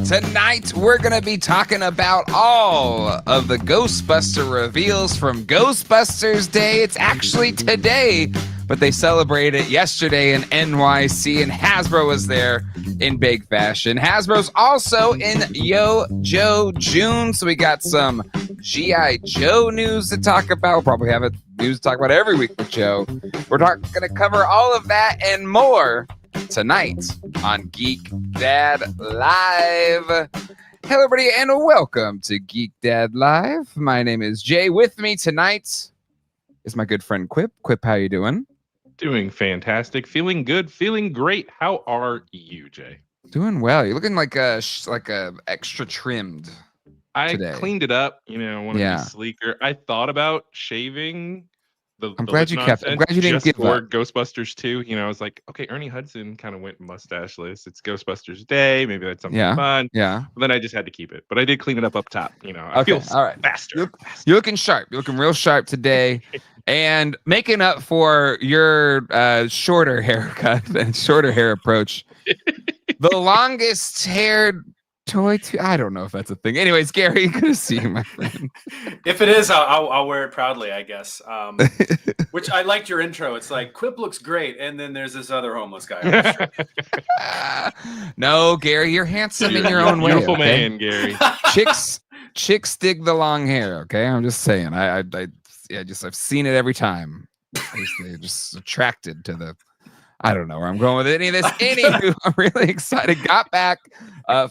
Tonight, we're going to be talking about all of the Ghostbuster reveals from Ghostbusters Day. It's actually today, but they celebrated it yesterday in NYC, and Hasbro was there in big fashion. Hasbro's also in Yo Joe June, so we got some G.I. Joe news to talk about. We'll probably have news to talk about every week with Joe. We're going to cover all of that and more tonight on Geek Dad Live. Hello, everybody, and welcome to Geek Dad Live. My name is Jay. With me tonight is my good friend Quip. Quip, how you doing? Doing fantastic. Feeling good. Feeling great. How are you, Jay? Doing well. You're looking like a extra trimmed. I today. Cleaned it up. I want to be sleeker. I thought about shaving. I'm glad you kept. I'm glad you didn't give for up. Ghostbusters 2. I was like, okay, Ernie Hudson kind of went mustacheless. It's Ghostbusters Day. Maybe that's something fun. Yeah. But then I just had to keep it. But I did clean it up top. I okay. feel all right. faster. You're looking sharp. You're looking real sharp today, and making up for your shorter haircut and shorter hair approach. The longest haired toy. I don't know if that's a thing. Anyways, Gary, good to see you, my friend. If it is, I'll wear it proudly, I guess. Which I liked your intro. It's like Quip looks great, and then there's this other homeless guy. No, Gary, you're handsome in your own way. Beautiful okay? man, Gary. Chicks dig the long hair. Okay, I'm just saying. I've seen it every time. They're just attracted to the. I don't know where I'm going with any of this. Anywho, I'm really excited. Got back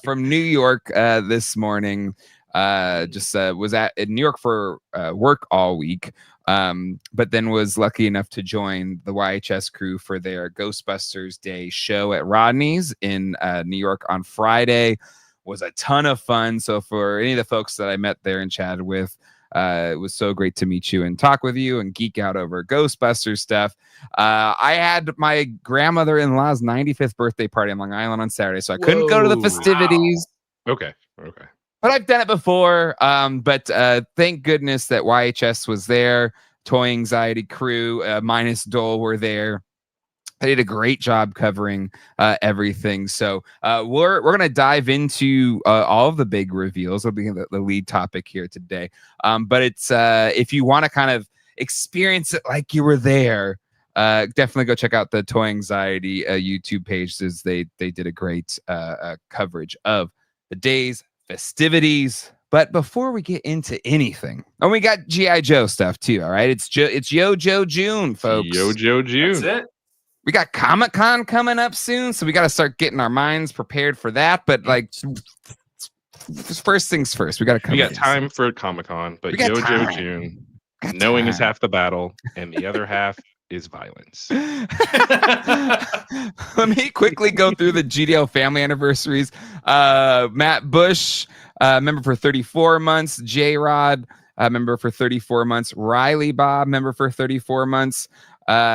from New York this morning. Was in New York for work all week. But then was lucky enough to join the YHS crew for their Ghostbusters Day show at Rodney's in New York on Friday. Was a ton of fun. So for any of the folks that I met there and chatted with, it was so great to meet you and talk with you and geek out over Ghostbusters stuff. I had my grandmother-in-law's 95th birthday party on Long Island on Saturday, so I couldn't go to the festivities. Wow. Okay. But I've done it before. But thank goodness that YHS was there. Toy Anxiety crew, minus Dole, were there. They did a great job covering everything. So we're going to dive into all of the big reveals. It'll be the lead topic here today. But it's if you want to kind of experience it like you were there, definitely go check out the Toy Anxiety YouTube page. They did a great coverage of the day's festivities. But before we get into anything, and we got G.I. Joe stuff too, all right? It's Yo Joe June, folks. Yo Joe June. That's it. We got Comic-Con coming up soon, so we got to start getting our minds prepared for that. But like, first things first, we got to. We got time for Comic-Con, but Yo Joe June, knowing is half the battle, and the other half is violence. Let me quickly go through the GDL family anniversaries. Matt Bush, member for 34 months. J-Rod, member for 34 months. Riley Bob, member for 34 months.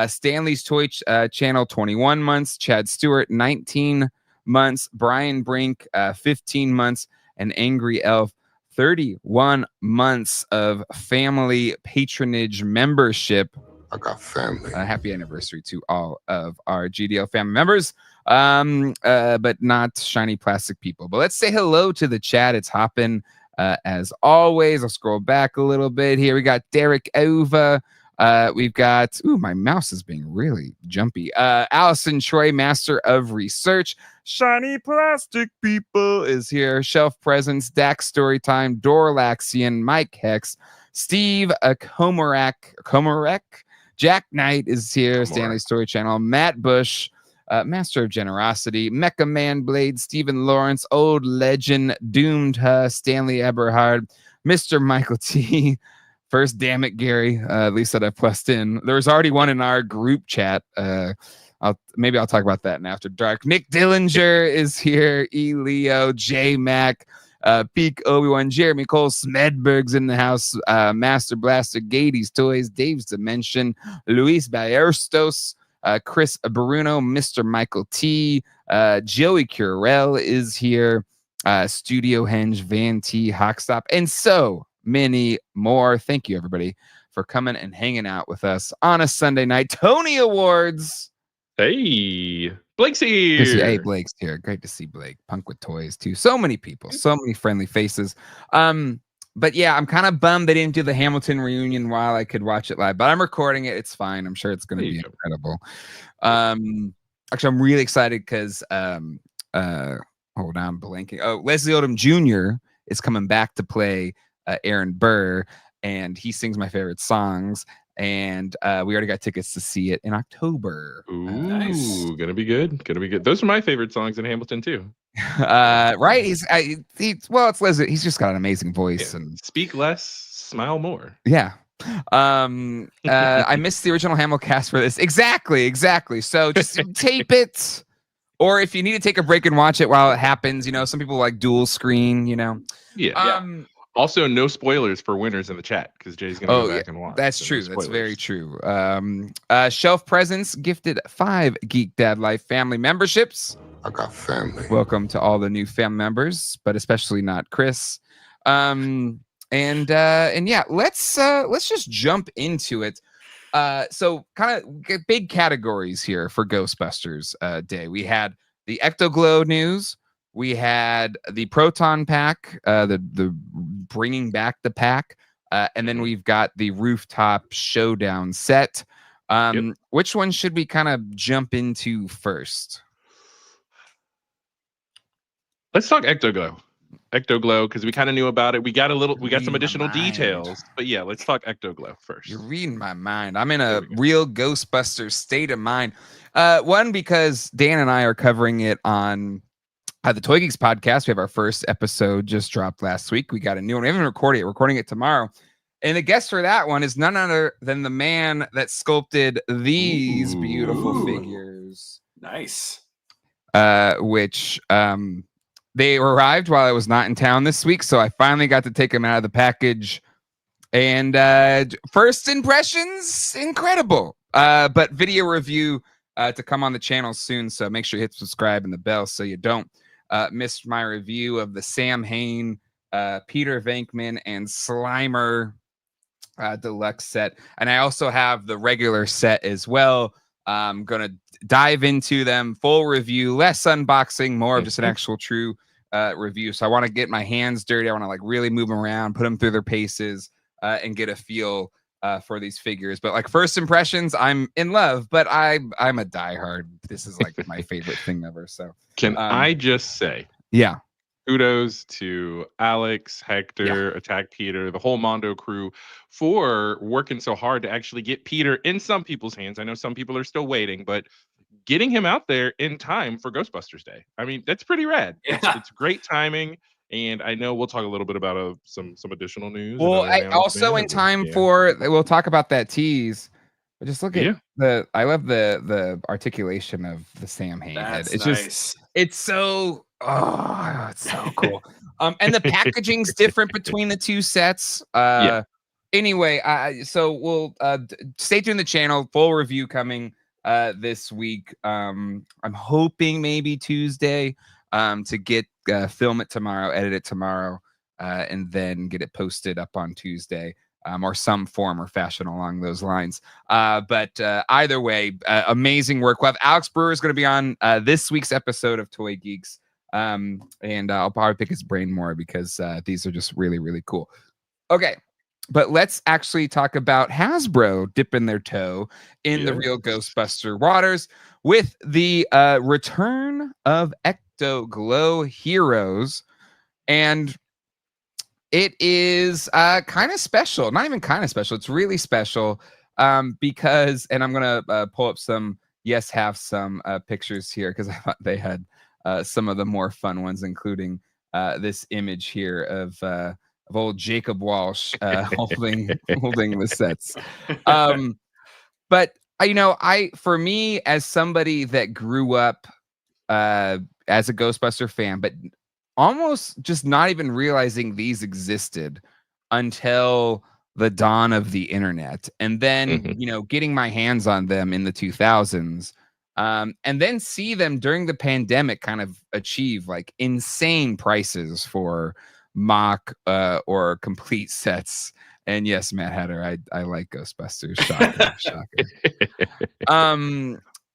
Stanley's Toy Channel, 21 months. Chad Stewart, 19 months. Brian Brink, 15 months. And Angry Elf, 31 months of family patronage membership. I got family. Happy anniversary to all of our GDL family members, but not shiny plastic people. But let's say hello to the chat. It's hopping as always. I'll scroll back a little bit here. We got Derek Ova. We've got, my mouse is being really jumpy. Allison Troy, Master of Research. Shiny Plastic People is here. Shelf Presence, Dax Storytime, Dorlaxian, Mike Hex, Steve Comorak. Jack Knight is here. Stanley Story Channel. Matt Bush, Master of Generosity. Mecha Man Blade, Stephen Lawrence, Old Legend, Doomed Stanley Eberhard, Mr. Michael T. First, damn it, Gary. At least that I've plussed in. There was already one in our group chat. I'll talk about that in After Dark. Nick Dillinger is here. E. Leo, J. Mac, Peak Obi-Wan, Jeremy Cole, Smedberg's in the house. Master Blaster, Gady's Toys, Dave's Dimension, Luis Ballerstos, Chris Bruno, Mr. Michael T, Joey Curell is here. Studio Henge, Van T, Hawkstop, and so many more. Thank you, everybody, for coming and hanging out with us on a Sunday night. Tony Awards Hey, Blake's Hey, here. Blake's here. Great to see Blake. Punk with toys too. So many people, so many friendly faces. But yeah, I'm kind of bummed they didn't do the Hamilton reunion while I could watch it live. But I'm recording it. It's fine. I'm sure it's going to be incredible. Actually, I'm really excited because hold on, I'm blanking. Oh, Leslie Odom Jr. is coming back to play Aaron Burr, and he sings my favorite songs. And we already got tickets to see it in October. Nice. Gonna be good. Gonna be good. Those are my favorite songs in Hamilton too. Right? Well, it's Leslie. He's just got an amazing voice and speak less, smile more. Yeah. I missed the original Hamill cast for this. Exactly. So just tape it. Or if you need to take a break and watch it while it happens, some people like dual screen, Yeah. Also, no spoilers for winners in the chat because Jay's gonna go back and watch. That's true. That's very true. Shelf Presence gifted 5 Geek Dad Life family memberships. I got family. Welcome to all the new fam members, but especially not Chris. And yeah, let's just jump into it. So kind of big categories here for Ghostbusters Day. We had the Ecto Glow news. We had the Proton pack, the bringing back the pack, and then we've got the rooftop showdown set. Which one should we kind of jump into first? Let's talk Ecto Glow, because we kind of knew about it. We got some additional details, but yeah, let's talk Ecto Glow first. You're reading my mind. I'm in a real Ghostbusters state of mind. One, because Dan and I are covering it on the Toy Geeks podcast. We have our first episode just dropped last week. We got a new one. We haven't recorded it. We're recording it tomorrow. And the guest for that one is none other than the man that sculpted these beautiful figures. Nice. Which they arrived while I was not in town this week, so I finally got to take them out of the package. And first impressions, incredible. But video review to come on the channel soon, so make sure you hit subscribe and the bell so you don't miss my review of the Sam Hain, Peter Venkman, and Slimer deluxe set. And I also have the regular set as well. I'm going to dive into them, full review, less unboxing, more of just an actual true review. So I want to get my hands dirty. I want to like really move them around, put them through their paces, and get a feel for these figures. But like first impressions, I'm in love, but I'm a diehard. This is like my favorite thing ever. So can I just say, kudos to Alex, Hector, Attack Peter, the whole Mondo crew for working so hard to actually get Peter in some people's hands. I know some people are still waiting, but getting him out there in time for Ghostbusters Day. I mean, that's pretty rad. It's great timing. And I know we'll talk a little bit about some additional news. Well, I also in time for, we'll talk about that tease. But just look at I love the articulation of the Sam Hain head. It's nice. It's so cool. And the packaging's different between the two sets. Anyway, so we'll stay tuned to the channel. Full review coming this week. I'm hoping maybe Tuesday to get film it tomorrow, edit it tomorrow, and then get it posted up on Tuesday. Or some form or fashion along those lines. But either way, amazing work. We'll have Alex Brewer is going to be on this week's episode of Toy Geeks. And I'll probably pick his brain more because these are just really, really cool. Okay, but let's actually talk about Hasbro dipping their toe in the Real Ghostbuster waters with the return of Ecto Glow Heroes. And it is kind of special. Not even kind of special. It's really special because, and I'm going to pull up some, have some pictures here because I thought they had some of the more fun ones, including this image here of old Jacob Walsh holding the sets. But, for me, as somebody that grew up as a Ghostbuster fan, but almost just not even realizing these existed until the dawn of the internet. And then, getting my hands on them in the 2000s, and then see them during the pandemic kind of achieve like insane prices for mock or complete sets. And yes, Matt Hatter, I like Ghostbusters. Shocker.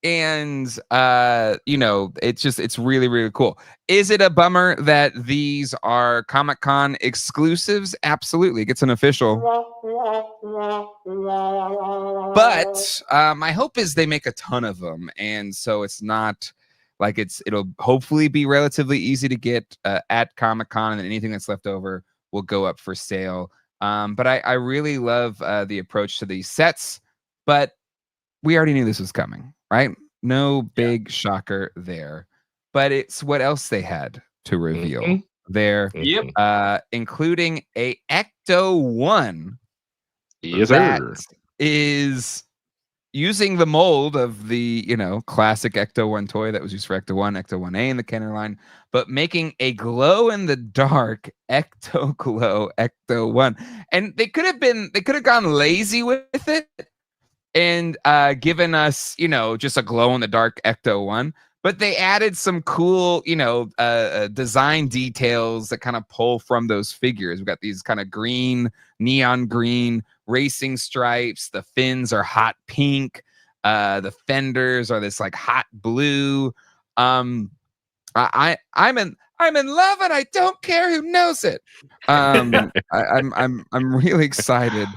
And you know, it's really, really cool. Is it a bummer that these are Comic-Con exclusives? Absolutely. It gets an official. But my hope is they make a ton of them, and so it's not like it'll hopefully be relatively easy to get at Comic-Con, and anything that's left over will go up for sale. But I really love the approach to these sets, but we already knew this was coming, right? No big shocker there. But it's what else they had to reveal there, including a Ecto 1 that is using the mold of the, you know, classic Ecto 1 toy that was used for Ecto 1, Ecto 1A in the Kenner line, but making a glow-in-the-dark Ecto Glow Ecto 1. And they could have gone lazy with it and given us, you know, just a glow-in-the-dark Ecto 1. But they added some cool, you know, design details that kind of pull from those figures. We've got these kind of green, neon green racing stripes. The fins are hot pink. The fenders are this like hot blue. I'm in love and I don't care who knows it. I'm really excited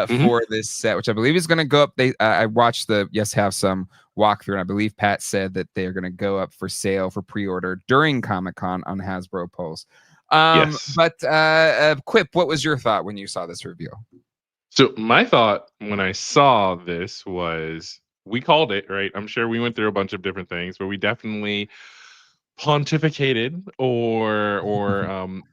for this set, which I believe is going to go up. I watched the Yes Have Some walkthrough, and I believe Pat said that they are going to go up for sale for pre-order during Comic-Con on Hasbro Pulse. Yes. But Quip, what was your thought when you saw this reveal? So my thought when I saw this was, we called it, right? I'm sure we went through a bunch of different things, but we definitely pontificated or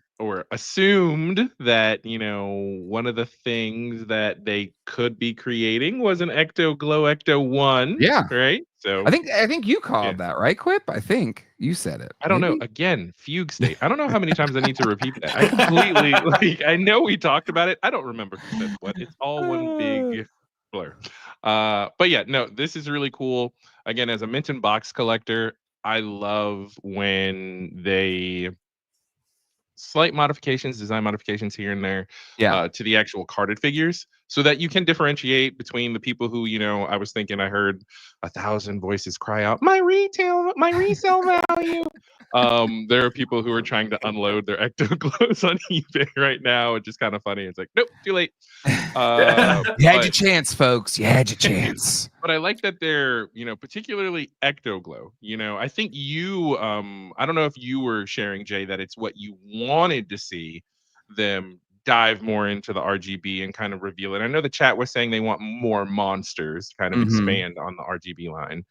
assumed that, you know, one of the things that they could be creating was an Ecto Glow Ecto 1. Yeah. Right. So I think you called that, right, Quip? I think you said it. I don't know. Again, fugue state. I don't know how many times I need to repeat that. I completely like, I know we talked about it. I don't remember who said what. It's all one big blur. But yeah, no, this is really cool. Again, as a mint and box collector, I love when they slight modifications, design modifications here and there to the actual carded figures, so that you can differentiate between the people who, you know, I was thinking I heard 1,000 voices cry out, my resale value. There are people who are trying to unload their Ecto Glows on eBay right now. It's just kind of funny. It's like, nope, too late. You had your chance, folks. You had your chance. But I like that they're, you know, particularly Ecto Glow. You know, I think you, I don't know if you were sharing, Jay, that it's what you wanted to see them dive more into the RGB and kind of reveal it. I know the chat was saying they want more monsters, kind of expand on the RGB line.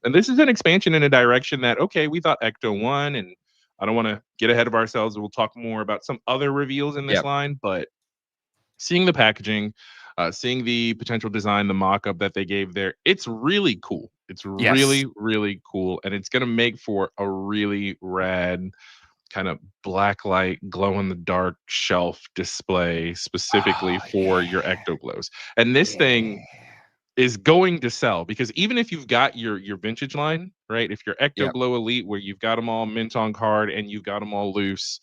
And this is an expansion in a direction that, okay, we thought Ecto 1, and I don't want to get ahead of ourselves. We'll talk more about some other reveals in this line, but seeing the packaging, seeing the potential design, the mock-up that they gave there, it's really cool. It's really, really cool. And it's going to make for a really rad kind of blacklight, glow-in-the-dark shelf display specifically for your Ecto Glows. And this thing is going to sell, because even if you've got your vintage line, right? If you're Ecto Glow Elite, where you've got them all mint on card and you've got them all loose,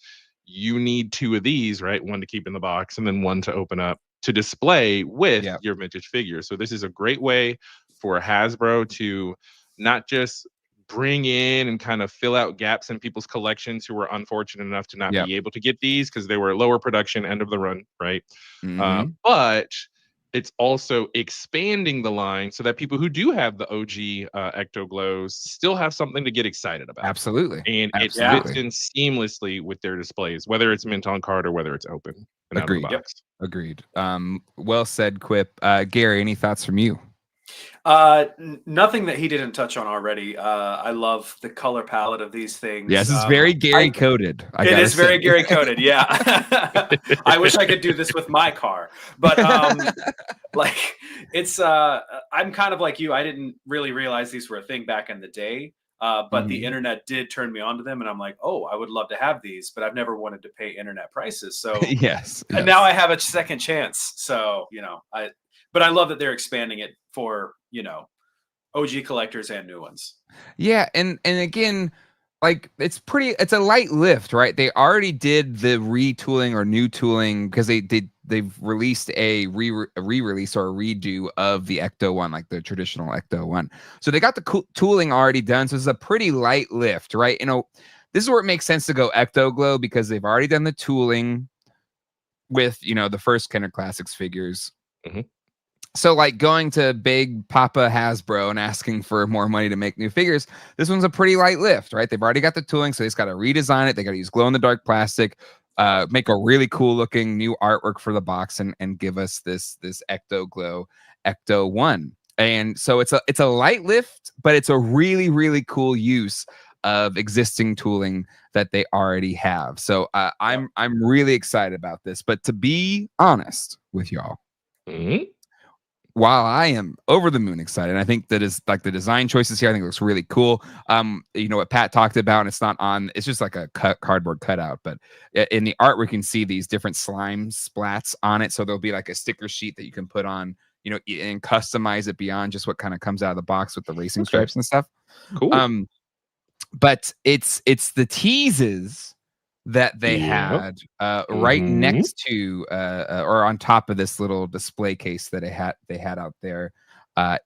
you need 2 of these, right? One to keep in the box and then one to open up to display with your vintage figures. So this is a great way for Hasbro to not just bring in and kind of fill out gaps in people's collections who were unfortunate enough to not be able to get these because they were lower production, end of the run, right? But it's also expanding the line so that people who do have the OG Ecto Glows still have something to get excited about. Absolutely. And it fits in seamlessly with their displays, whether it's mint on card or whether it's open and out of the box. Agreed. Well said, Quip. Gary, any thoughts from you? Nothing that he didn't touch on already. I love the color palette of these things. Yes, it's very Gary coded. It is very Gary coded. Yeah. I wish I could do this with my car, but like it's I'm kind of like you. I didn't really realize these were a thing back in the day. But the internet did turn me on to them, and I'm like, oh, I would love to have these, but I've never wanted to pay internet prices. So and now I have a second chance. So, you know, but I love that they're expanding it for, you know, OG collectors and new ones. Yeah, and again, like it's a light lift, right? They already did the retooling or new tooling because they they've released a re-release or a redo of the Ecto one, like the traditional Ecto one. So they got the tooling already done. So it's a pretty light lift, right? This is where it makes sense to go Ecto Glow because they've already done the tooling with the first Kenner Classics figures. Mm-hmm. So like going to Big Papa Hasbro and asking for more money to make new figures, this one's a pretty light lift, right? They've already got the tooling, so they just got to redesign it. They got to use glow-in-the-dark plastic, make a really cool looking new artwork for the box, and give us this Ecto Glow Ecto 1. And so it's a light lift, but it's a really, really cool use of existing tooling that they already have. So I'm really excited about this. But to be honest with y'all, while I am over the moon excited, I think that is like the design choices here. I think it looks really cool. What Pat talked about, and it's not on. It's just like a cardboard cutout, but in the art we can see these different slime splats on it. So there'll be like a sticker sheet that you can put on, and customize it beyond just what kind of comes out of the box with the racing stripes and stuff. Cool. But it's the teases that they had right next to or on top of this little display case that they had out there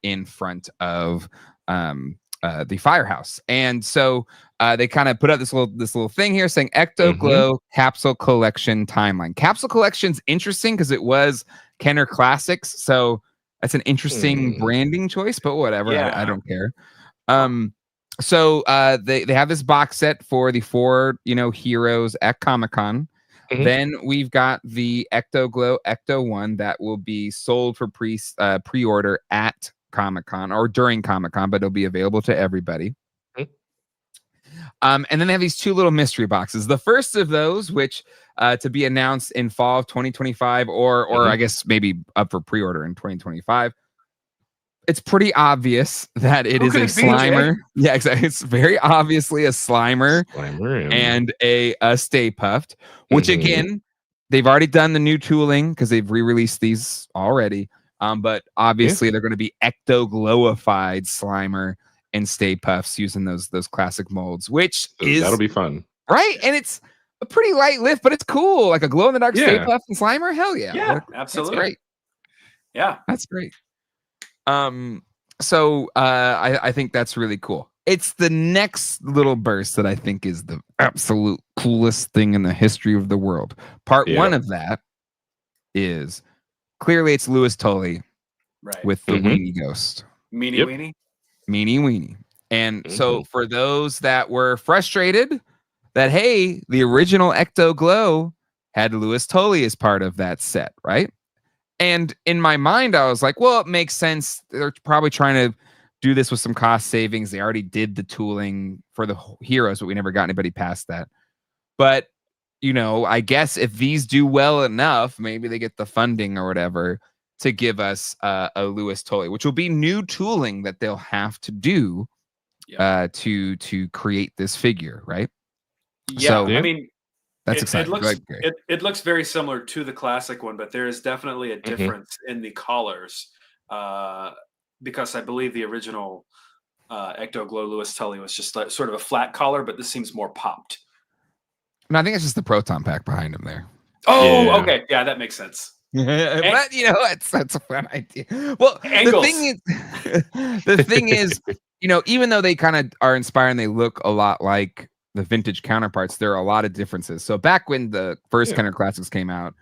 in front of the firehouse. And so they kind of put up this little thing here saying Ecto Glow Capsule Collection Timeline. Capsule Collection's interesting because it was Kenner Classics, so that's an interesting branding choice, but whatever. Yeah. I don't care. So they have this box set for the 4 heroes at Comic-Con. Then we've got the Ecto Glow Ecto 1 that will be sold for pre-order at Comic-Con or during Comic-Con, but it'll be available to everybody. And then they have these 2 little mystery boxes. The first of those, which to be announced in fall of 2025, or I guess maybe up for pre-order in 2025. It's pretty obvious that it is a Slimer. Yeah, exactly. It's very obviously a Slimer and a Stay Puft, which again, they've already done the new tooling because they've re-released these already. But obviously they're going to be Ecto Glowified Slimer and Stay Puffs using those classic molds, which that'll be fun. Right? And it's a pretty light lift, but it's cool. Like a glow-in-the-dark Stay Puft and Slimer. Hell yeah. Yeah, absolutely. That's great. Yeah. That's great. So I think that's really cool. It's the next little burst that I think is the absolute coolest thing in the history of the world. Part 1 of that is clearly it's Louis Tully with the Weenie Ghost. Meanie Weenie. And so for those that were frustrated that, hey, the original Ecto Glow had Louis Tully as part of that set, right? And in my mind, I was like, well, it makes sense. They're probably trying to do this with some cost savings. They already did the tooling for the heroes, but we never got anybody past that. But, I guess if these do well enough, maybe they get the funding or whatever to give us a Louis Tully, which will be new tooling that they'll have to do to create this figure, right? Yeah, so, I mean, that's exciting. It looks very similar to the classic one, but there is definitely a difference in the collars because I believe the original Ecto Glow Louis Tully was just like sort of a flat collar, but this seems more popped. No, I think it's just the Proton pack behind him there. Oh, okay. Yeah, that makes sense. But that's a fun idea. Well, Angles. the thing is, even though they kind of are inspiring, they look a lot like the vintage counterparts. There are a lot of differences. So back when the first Kenner Classics came out,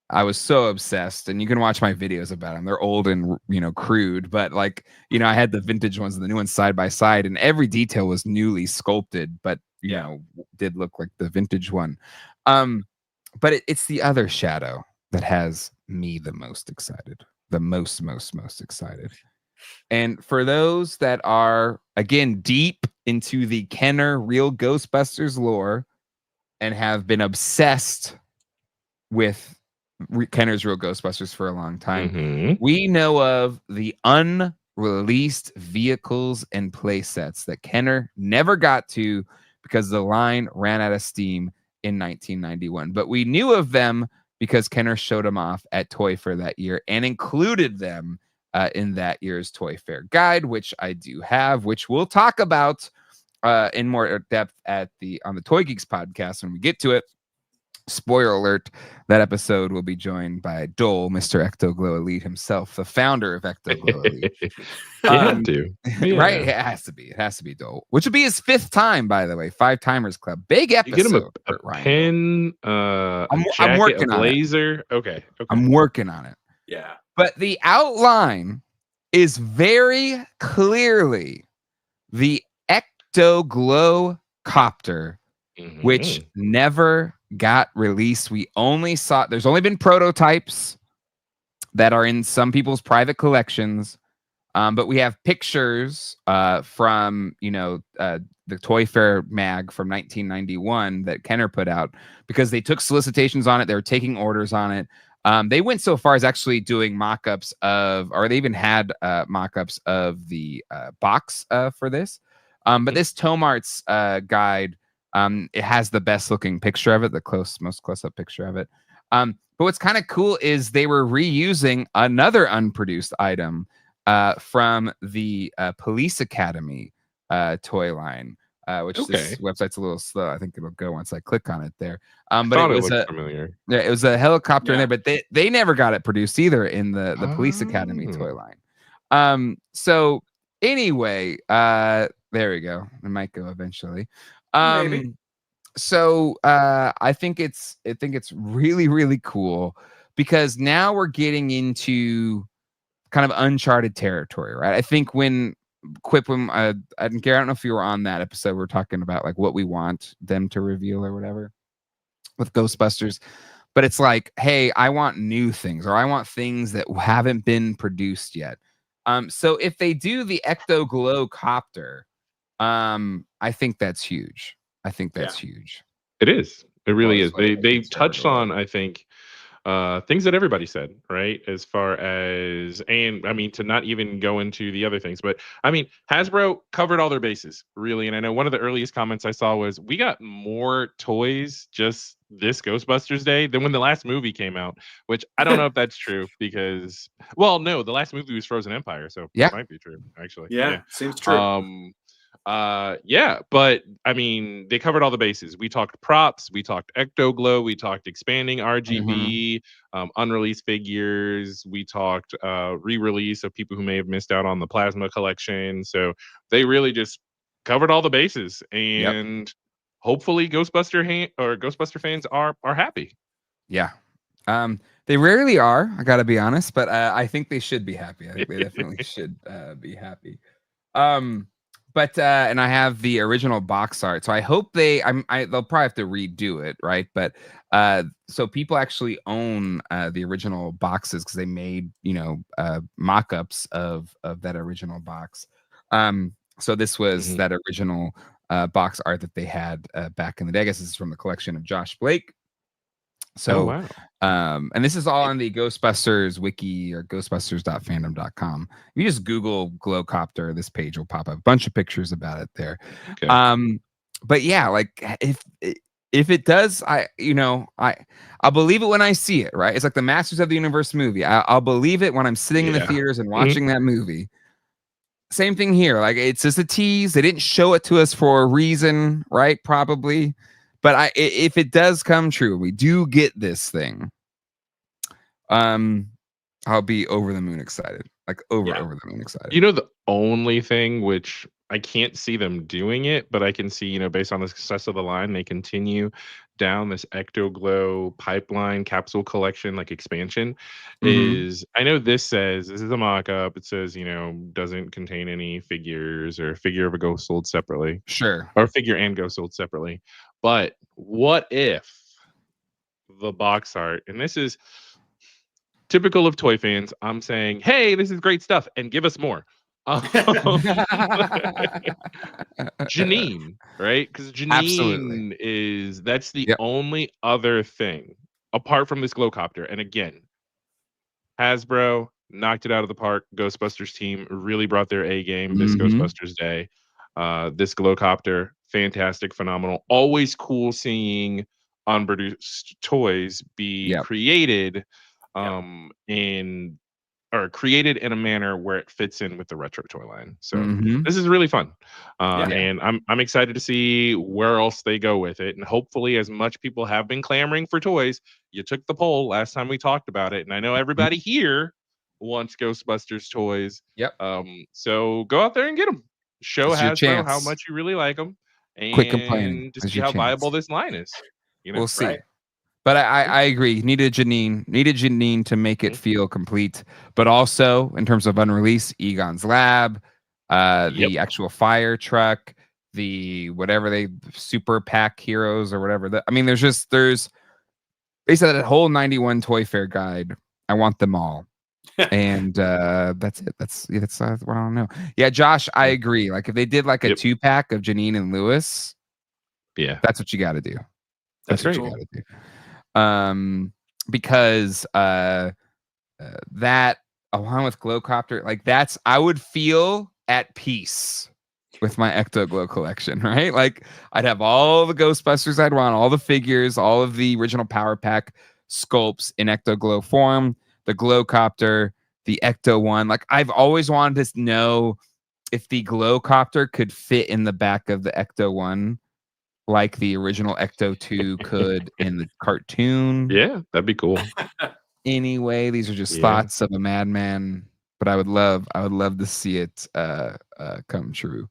I was so obsessed, and you can watch my videos about them. They're old and crude, but I had the vintage ones and the new ones side by side, and every detail was newly sculpted, but did look like the vintage one. But it's the other shadow that has me the most excited, the most excited. And for those that are, again, deep into the Kenner Real Ghostbusters lore and have been obsessed with Kenner's Real Ghostbusters for a long time, we know of the unreleased vehicles and play sets that Kenner never got to because the line ran out of steam in 1991. But we knew of them because Kenner showed them off at Toy Fair that year and included them in that year's Toy Fair guide, which I do have, which we'll talk about in more depth on the Toy Geeks podcast when we get to it. Spoiler alert, that episode will be joined by Dole, Mr. Ecto Glow Elite himself, the founder of Ecto Glow Elite. Had to. Right? It has to be. It has to be Dole, which would be his 5th time, by the way. 5 Timers Club. Big episode. You get him a for Ryan pen, I'm jacket, working a on it. blazer. Okay. I'm working on it. Yeah. But the outline is very clearly the Ecto Glow-Copter, which never got released. We only saw, there's only been prototypes that are in some people's private collections. But we have pictures from, the Toy Fair mag from 1991 that Kenner put out because they took solicitations on it. They were taking orders on it. They went so far as actually doing mock-ups of, or they even had mock-ups of the box for this. But this Tomart's guide, it has the best looking picture of it, most close-up picture of it. But what's kind of cool is they were reusing another unproduced item from the Police Academy toy line, which this website's a little slow. I think it'll go once I click on it there. But it was familiar. Yeah, it was a helicopter in there, but they never got it produced either in the Police Academy toy line. So anyway, there we go. It might go eventually. Maybe. So I think it's really, really cool because now we're getting into kind of uncharted territory, right? I think when Quip, I don't know if you were on that episode, we're talking about like what we want them to reveal or whatever with Ghostbusters, but it's like, hey, I want new things, or I want things that haven't been produced yet. So if they do the Ecto Glow-Copter, I think that's huge. I think that's huge. It is. It really is. They touched on, I think, things that everybody said, right? As far as, and I mean, to not even go into the other things, but I mean, Hasbro covered all their bases, really. And I know one of the earliest comments I saw was, we got more toys just this Ghostbusters Day than when the last movie came out, which I don't know if that's true because, well, no, the last movie was Frozen Empire. So it might be true, actually. Yeah, seems true. But I mean, they covered all the bases. We talked props, we talked Ecto Glow, we talked expanding RGB, unreleased figures, we talked re-release of people who may have missed out on the plasma collection. So they really just covered all the bases, and hopefully Ghostbuster fans are happy. Yeah. They rarely are, I gotta be honest, but I think they should be happy. I think they definitely should be happy. But and I have the original box art, so I hope they'll probably have to redo it, right? But so people actually own the original boxes because they made mock-ups of that original box. So this was that original box art that they had back in the day. I guess this is from the collection of Josh Blake. So, and this is all on the Ghostbusters wiki or ghostbusters.fandom.com. You just Google Glow-Copter, this page will pop up. A bunch of pictures about it there. Okay. But yeah, like if it does, I'll believe it when I see it, right? It's like the Masters of the Universe movie. I'll believe it when I'm sitting in the theaters and watching that movie. Same thing here. Like, it's just a tease. They didn't show it to us for a reason, right? Probably. But if it does come true, we do get this thing. I'll be over the moon excited. Like over the moon excited. The only thing which I can't see them doing it, but I can see, based on the success of the line, they continue down this Ecto Glow pipeline capsule collection, like expansion, is, I know this is a mock-up. It says, doesn't contain any figures or figure of a ghost sold separately. Sure. Or figure and ghost sold separately. But what if the box art, and this is typical of toy fans, I'm saying, hey, this is great stuff, and give us more. Janine, right? Because Janine that's the only other thing apart from this Glow-Copter. And again, Hasbro knocked it out of the park. Ghostbusters team really brought their A game this Ghostbusters Day. This Glow-Copter, fantastic, phenomenal. Always cool seeing unproduced toys be created. And created in a manner where it fits in with the retro toy line. So Mhm. this is really fun, Yeah. and I'm excited to see where else they go with it. And hopefully, as much people have been clamoring for toys, you took the poll last time we talked about it, and I know everybody here wants Ghostbusters toys. Yep. So go out there and get them. Show It's your Hasbro how chance. much you really like them, Quit complaining. and to It's see your how chance. viable this line is. You know, We'll see. Right. But I agree. Needed Janine to make it feel complete. But also in terms of unreleased, Egon's Lab, the actual fire truck, the whatever they super pack heroes or whatever. I mean, there's they said that whole 91 Toy Fair guide. I want them all. And that's it. That's what I don't know. Yeah, Josh, I agree. Like if they did like a 2-pack of Janine and Lewis, that's what you got to do. That's what you got to do. Because that along with Glow-Copter, like I would feel at peace with my Ecto Glow collection, right? Like I'd have all the Ghostbusters I'd want, all the figures, all of the original Power Pack sculpts in Ecto Glow form, the Glow-Copter, the Ecto one. Like I've always wanted to know if the Glow-Copter could fit in the back of the Ecto one, like the original Ecto 2 could in the cartoon. Yeah, that'd be cool. Anyway, these are just thoughts of a madman, but I would love to see it come true.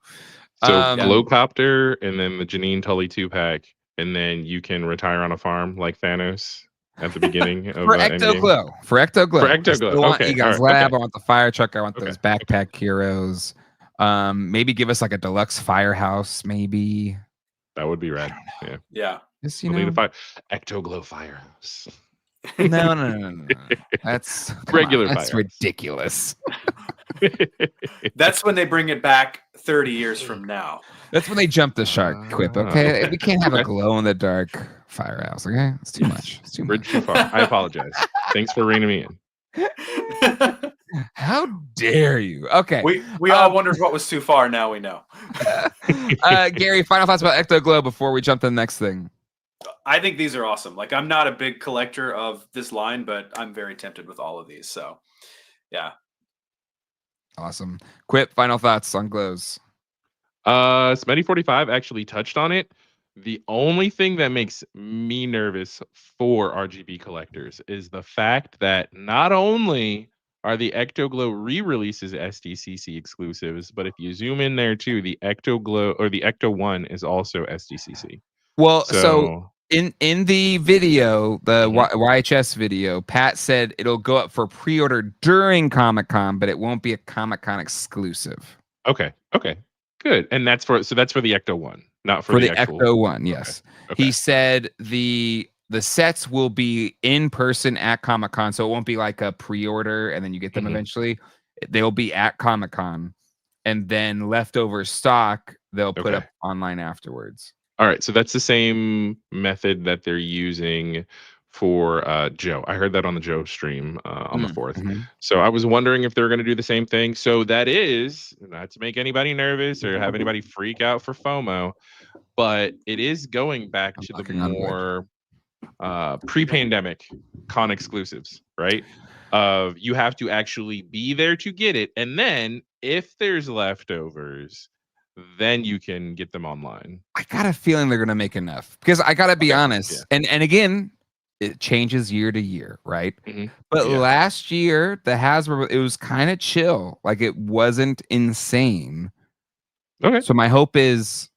So Glow-Copter and then the Janine Tully 2-pack, and then you can retire on a farm like Thanos at the beginning of For Ecto Glow. For Ecto Glow. I still want Egon's Lab. I want the fire truck. I want those backpack heroes. Maybe give us like a deluxe firehouse, maybe. That would be rad. Yeah. Just, Ecto Glow Firehouse. No. That's regular. That's ridiculous. That's when they bring it back 30 years from now. That's when they jump the shark. Quip. Okay, we can't have a glow in the dark firehouse. Okay, it's too much. It's too much. Too far. I apologize. Thanks for reining me in. How dare you? Okay. We all wondered what was too far. Now we know. Gary, final thoughts about Ecto Glow before we jump to the next thing. I think these are awesome. Like I'm not a big collector of this line, but I'm very tempted with all of these. So yeah. Awesome. Quip, final thoughts on glows. Smitty 45 actually touched on it. The only thing that makes me nervous for RGB collectors is the fact that not only are the Ecto Glow re-releases SDCC exclusives, but if you zoom in there too, the Ecto Glow or the Ecto 1 is also SDCC. Well, so in the video, the YHS video, Pat said it'll go up for pre-order during Comic-Con, but it won't be a Comic-Con exclusive. Okay, good. And that's for the Ecto 1, not for the actual... Ecto 1. Yes, okay. He said the sets will be in person at Comic-Con, so it won't be like a pre-order and then you get them eventually. They'll be at Comic-Con, and then leftover stock they'll put up online afterwards. All right, so that's the same method that they're using for Joe. I heard that on the Joe stream on the 4th. So I was wondering if they're going to do the same thing. So that is, not to make anybody nervous or have anybody freak out for FOMO, but it is going back to the more pre-pandemic con exclusives, right? You have to actually be there to get it. And then if there's leftovers, then you can get them online. I got a feeling they're going to make enough because I got to be honest. And again, it changes year to year, right? But last year, the Hasbro, it was kind of chill. Like it wasn't insane. Okay. So my hope is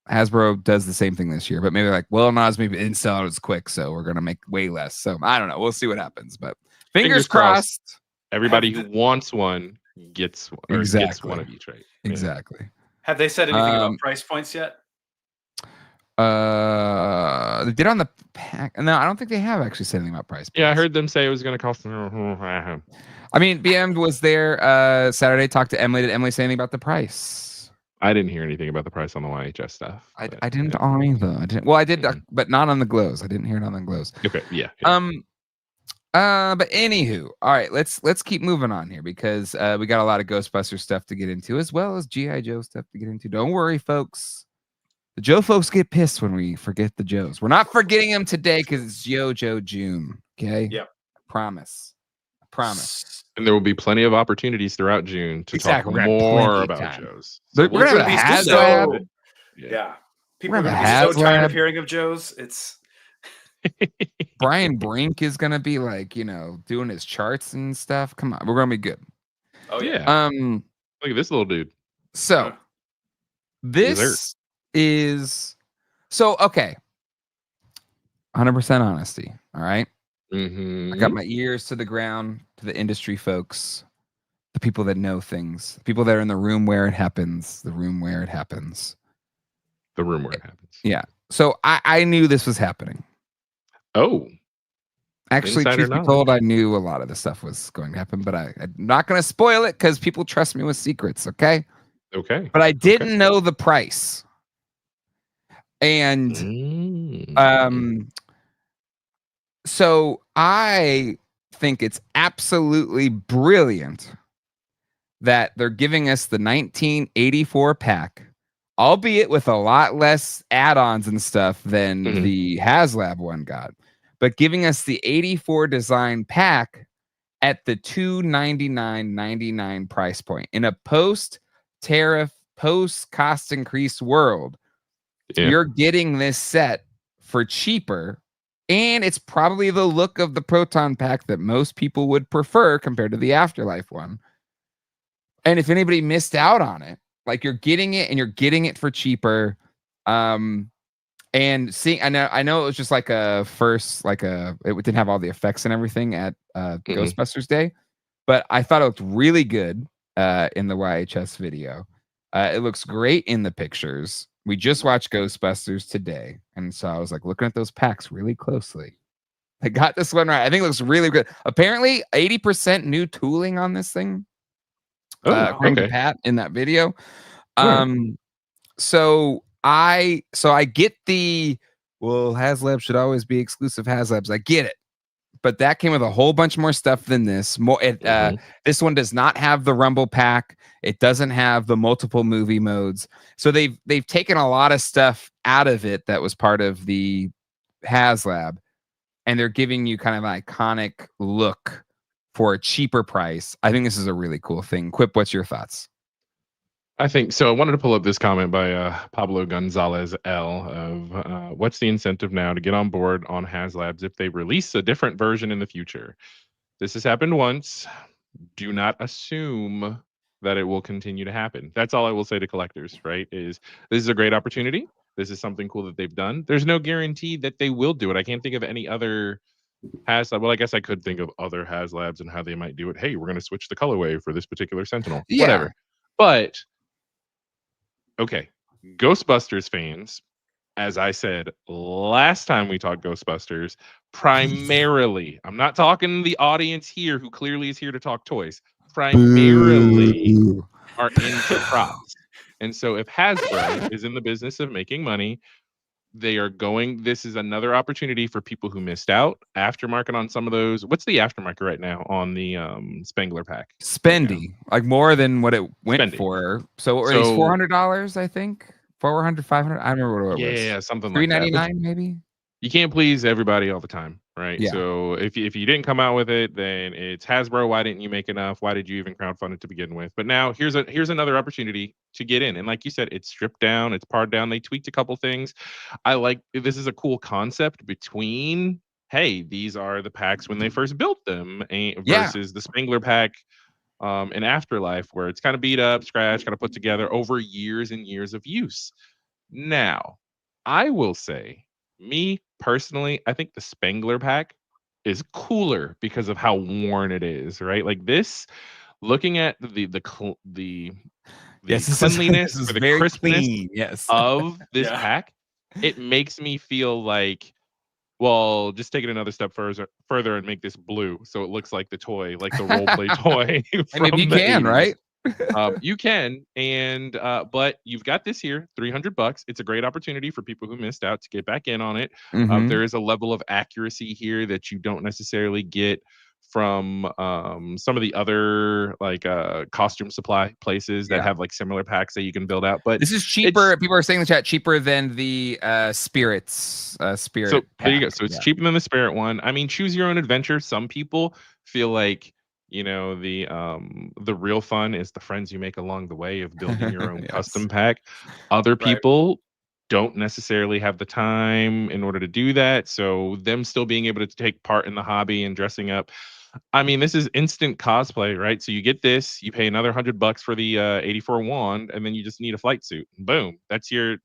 Hasbro does the same thing this year, but maybe like, well, Nas maybe didn't sell it as quick, so we're going to make way less. So I don't know. We'll see what happens, but fingers crossed. Everybody who wants one gets one, or gets one of each, right? Exactly. Have they said anything about price points yet? They did on the pack. No, I don't think they have actually said anything about price points. Yeah, I heard them say it was going to cost. I mean, BM was there Saturday, talked to Emily. Did Emily say anything about the price? I didn't hear anything about the price on the YHS stuff. I didn't either. I didn't. Well, I did, but not on the glows. I didn't hear it on the glows. Okay, yeah. But anywho, all right, let's keep moving on here because we got a lot of Ghostbusters stuff to get into as well as G.I. Joe stuff to get into. Don't worry, folks. The Joe folks get pissed when we forget the Joes. We're not forgetting them today because it's Joe June. Okay. Yep. Promise. Promise. And there will be plenty of opportunities throughout June to talk more about Joe's. So we're gonna have a Haslab. Yeah. People are gonna gonna be so tired of hearing of Joe's. It's Brian Brink is gonna be like, doing his charts and stuff. Come on, we're gonna be good. Oh yeah. Look at this little dude. So this is okay. 100% honesty. All right. Mm-hmm. I got my ears to the ground to the industry folks, the people that know things, the people that are in the room where it happens, the room where it happens. The room where it happens. Yeah. So I knew this was happening. Oh. Actually, truth be told, I knew a lot of this stuff was going to happen, but I'm not going to spoil it because people trust me with secrets, okay? Okay. But I didn't know the price. And so I think it's absolutely brilliant that they're giving us the 1984 pack, albeit with a lot less add-ons and stuff than the Haslab one got, but giving us the 84 design pack at the $299.99 price point in a post-tariff, post-cost increase world. Yeah. You're getting this set for cheaper, and it's probably the look of the Proton pack that most people would prefer compared to the Afterlife one. And if anybody missed out on it, like you're getting it and you're getting it for cheaper. And seeing, I know it was just like it didn't have all the effects and everything at Ghostbusters Day, but I thought it looked really good in the YHS video. It looks great in the pictures. We just watched Ghostbusters today, and so I was like looking at those packs really closely. I got this one right. I think it looks really good. Apparently, 80% new tooling on this thing. According to Pat in that video. So I get Haslab should always be exclusive Haslabs. I get it. But that came with a whole bunch more stuff than this. This one does not have the Rumble pack. It doesn't have the multiple movie modes. So they've taken a lot of stuff out of it that was part of the Haslab, and they're giving you kind of an iconic look for a cheaper price. I think this is a really cool thing. Quip, what's your thoughts? I think so. I wanted to pull up this comment by Pablo Gonzalez L of what's the incentive now to get on board on Haslabs if they release a different version in the future? This has happened once. Do not assume that it will continue to happen. That's all I will say to collectors, right? This is a great opportunity. This is something cool that they've done. There's no guarantee that they will do it. I can't think of any other Haslab. Well, I guess I could think of other Haslabs and how they might do it. Hey, we're going to switch the colorway for this particular Sentinel. Yeah. Whatever. But okay, Ghostbusters fans, as I said last time we talked Ghostbusters, primarily, I'm not talking the audience here who clearly is here to talk toys, primarily are into props. And so if Hasbro is in the business of making money, this is another opportunity for people who missed out. Aftermarket on some of those. What's the aftermarket right now on the Spengler pack? Spendy, like more than what it went for. So it's $400, I think. 400, 500. I don't remember what it was. Yeah, something like that. $399 maybe. You can't please everybody all the time, right? Yeah. So if you didn't come out with it, then it's Hasbro. Why didn't you make enough? Why did you even crowdfund it to begin with? But now here's another opportunity to get in. And like you said, it's stripped down, it's pared down. They tweaked a couple things. This is a cool concept between, hey, these are the packs when they first built them versus the Spengler pack in Afterlife, where it's kind of beat up, scratched, kind of put together over years and years of use. Now, I will say, me personally, I think the Spengler pack is cooler because of how worn it is, right? Like this, looking at the cleanliness or the crispness of this pack, it makes me feel like, well, just take it another step further and make this blue so it looks like the toy, like the role play toy. I mean, you can, 80s. Right? You can, but you've got this here, $300. It's a great opportunity for people who missed out to get back in on it. There is a level of accuracy here that you don't necessarily get from some of the other costume supply places that have like similar packs that you can build out. But this is cheaper. People are saying in the chat cheaper than the Spirit. So there you go. So it's cheaper than the Spirit one. I mean, choose your own adventure. Some people feel like You know, the real fun is the friends you make along the way of building your own custom pack. Other people don't necessarily have the time in order to do that, so them still being able to take part in the hobby and dressing up. I mean, this is instant cosplay, right? So you get this, you pay another $100 for the 84 wand, and then you just need a flight suit. Boom, that's your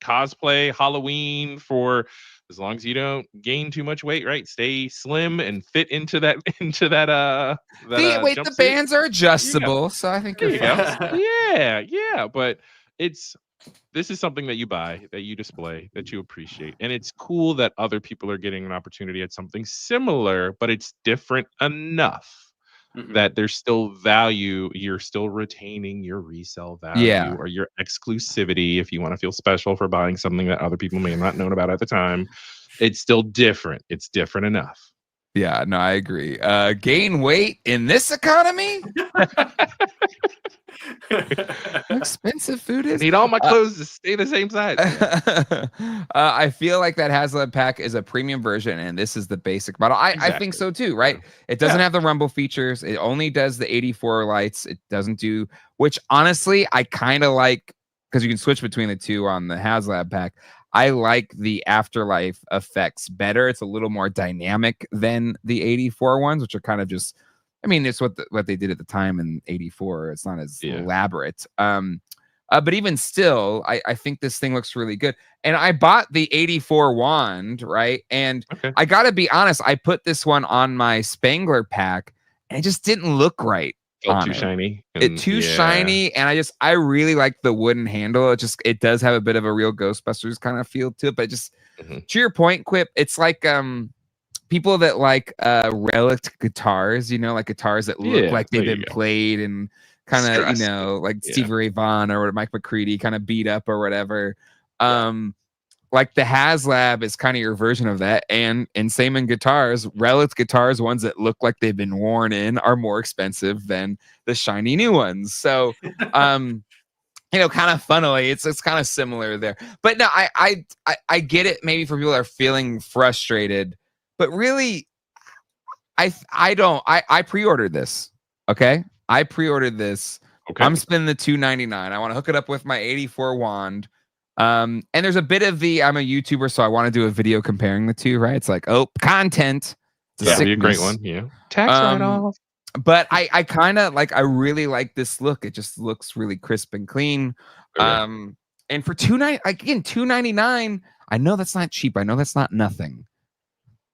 cosplay Halloween for as long as you don't gain too much weight, right? Stay slim and fit into that The jumpsuit. bands are adjustable, so I think There you're you go. fine. Yeah, but this is something that you buy, that you display, that you appreciate. And it's cool that other people are getting an opportunity at something similar, but it's different enough that there's still value. You're still retaining your resale value or your exclusivity if you want to feel special for buying something that other people may have not known about at the time. It's still different. It's different enough. Yeah, no, I agree. Gain weight in this economy? How expensive food is. I need all my clothes to stay the same size. I feel like that Haslab pack is a premium version, and this is the basic model. I think so too, right? It doesn't have the rumble features. It only does the 84 lights. It doesn't do, which honestly, I kind of like, because you can switch between the two on the Haslab pack. I like the afterlife effects better. It's a little more dynamic than the 84 ones, which are kind of just, I mean, it's what they did at the time in 84. It's not as elaborate. But even still, I think this thing looks really good. And I bought the 84 wand, right? And I got to be honest, I put this one on my Spangler pack, and it just didn't look right. Too shiny. It's too shiny, and I really like the wooden handle. It does have a bit of a Real Ghostbusters kind of feel to it, but just to your point, Quip, it's like people that like relic guitars, you know, like guitars that look like they've been played and kind of, you know, like Stevie Ray Vaughan or Mike McCready kind of beat up or whatever. Like the Haslab is kind of your version of that. And same in guitars, relic guitars, ones that look like they've been worn in, are more expensive than the shiny new ones. So, you know, kind of funnily, it's kind of similar there. But no, I get it. Maybe for people that are feeling frustrated, but really, I pre-ordered this. Okay. I pre-ordered this. Okay. I'm spending the $2.99. I want to hook it up with my 84 wand. And there's a bit of I'm a YouTuber, so I want to do a video comparing the two, right? It's like, content. That'd be a great one. Yeah. Tax write-off. But I kind of like, I really like this look. It just looks really crisp and clean. And for $2.99, I know that's not cheap. I know that's not nothing.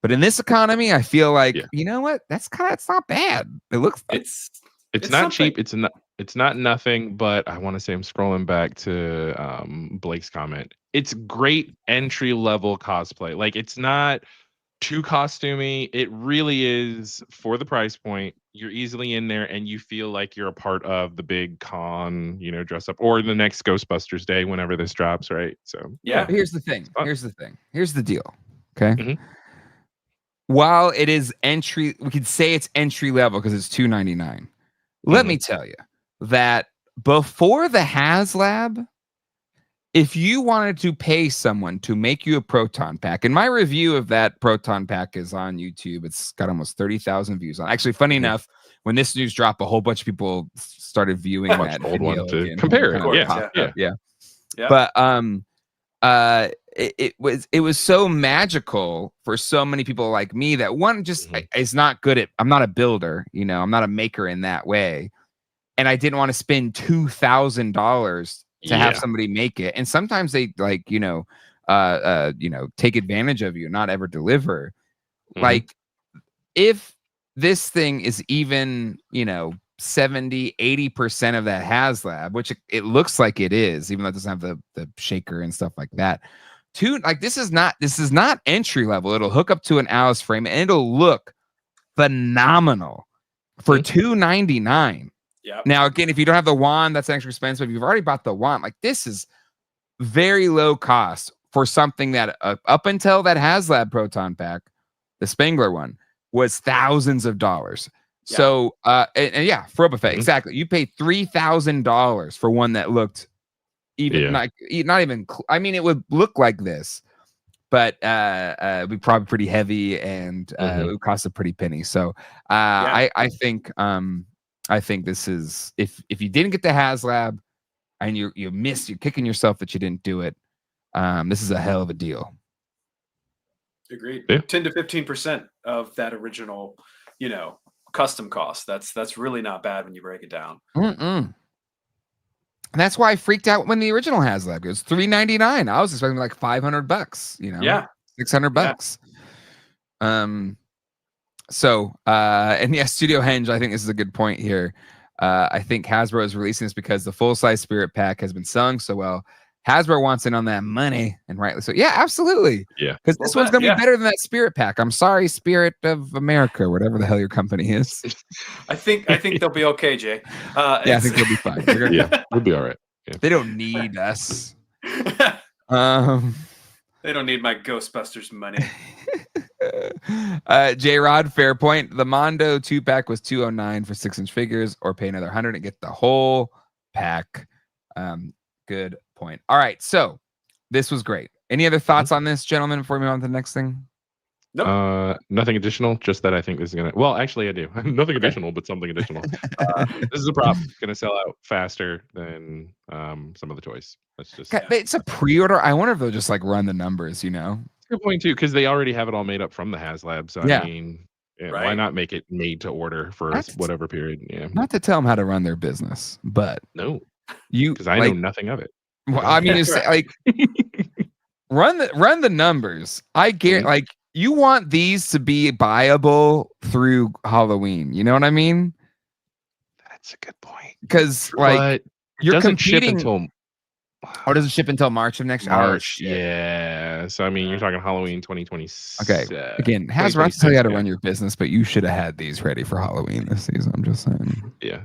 But in this economy, I feel like, you know what? It's not bad. It looks it's not cheap. It's not nothing, but I want to say I'm scrolling back to Blake's comment. It's great entry level cosplay. Like, it's not too costumey. It really is for the price point. You're easily in there and you feel like you're a part of the big con, you know, dress up, or the next Ghostbusters day whenever this drops, right? So here's the thing. Here's the deal. Okay. While it is we could say it's entry level because it's $2.99. Let me tell you that before the Haslab, if you wanted to pay someone to make you a Proton pack, and my review of that Proton pack is on YouTube, it's got almost 30,000 views on. Actually, funny enough, when this news dropped, a whole bunch of people started viewing that old one to compare it. Yeah. But it was so magical for so many people like me that one just is not good at. I'm not a builder, you know. I'm not a maker in that way, and I didn't want to spend $2,000 to have somebody make it. And sometimes they like, take advantage of you, not ever deliver. Like, if this thing is even, 70-80% of that Haslab, which it looks like it is, even though it doesn't have the shaker and stuff like that. This is not entry level. It'll hook up to an Alice frame and it'll look phenomenal for $2.99. Now, again, if you don't have the wand, that's extra expensive. If you've already bought the wand, like, this is very low cost for something that up until that Haslab Proton pack, the Spangler one, was thousands of dollars. So, for Boba Fett, exactly. You paid $3,000 for one that looked even not even. I mean, it would look like this, but it'd be probably pretty heavy, and it would cost a pretty penny. So I think this is, if you didn't get the Haslab and you're kicking yourself that you didn't do it, this is a hell of a deal. Agreed. 10 to 15% of that original, custom cost. That's really not bad when you break it down. And that's why I freaked out when the original Haslab goes $399. I was expecting like $500, $600. So and yeah, Studio Henge, I think this is a good point here. I think Hasbro is releasing this because the full-size Spirit pack has been selling so well. Hasbro wants in on that money, and rightly so. Yeah, absolutely. Yeah, because this one's gonna be better than that Spirit pack. I'm sorry, Spirit of America, whatever the hell your company is. I think they'll be okay, Jay. I think they'll be fine. We'll be all right. Yeah. They don't need us. They don't need my Ghostbusters money. J-Rod, fair point. The Mondo 2-pack was $209 for 6-inch figures, or pay another $100 and get the whole pack. Good point. All right, so this was great. Any other thoughts on this, gentlemen, before we move on to the next thing? Nope. Nothing additional, just that I think this is gonna, well, actually I do. Nothing additional, but something additional. This is a prop. It's gonna sell out faster than some of the toys. That's just it's a pre-order. I wonder if they'll just like run the numbers, It's a good point too, because they already have it all made up from the Haslab. So I mean, why not make it made to order for whatever period? Yeah. Not to tell them how to run their business, but because I know nothing of it. Well, I mean, it's like run the numbers. I get like, you want these to be buyable through Halloween. You know what I mean? That's a good point. Because like you're competing. Or does it ship until March of next year? March, yeah. So I mean, you're talking Halloween 2026. Okay. Again, Hasbro to tell you how to run your business, but you should have had these ready for Halloween this season. I'm just saying. Yeah.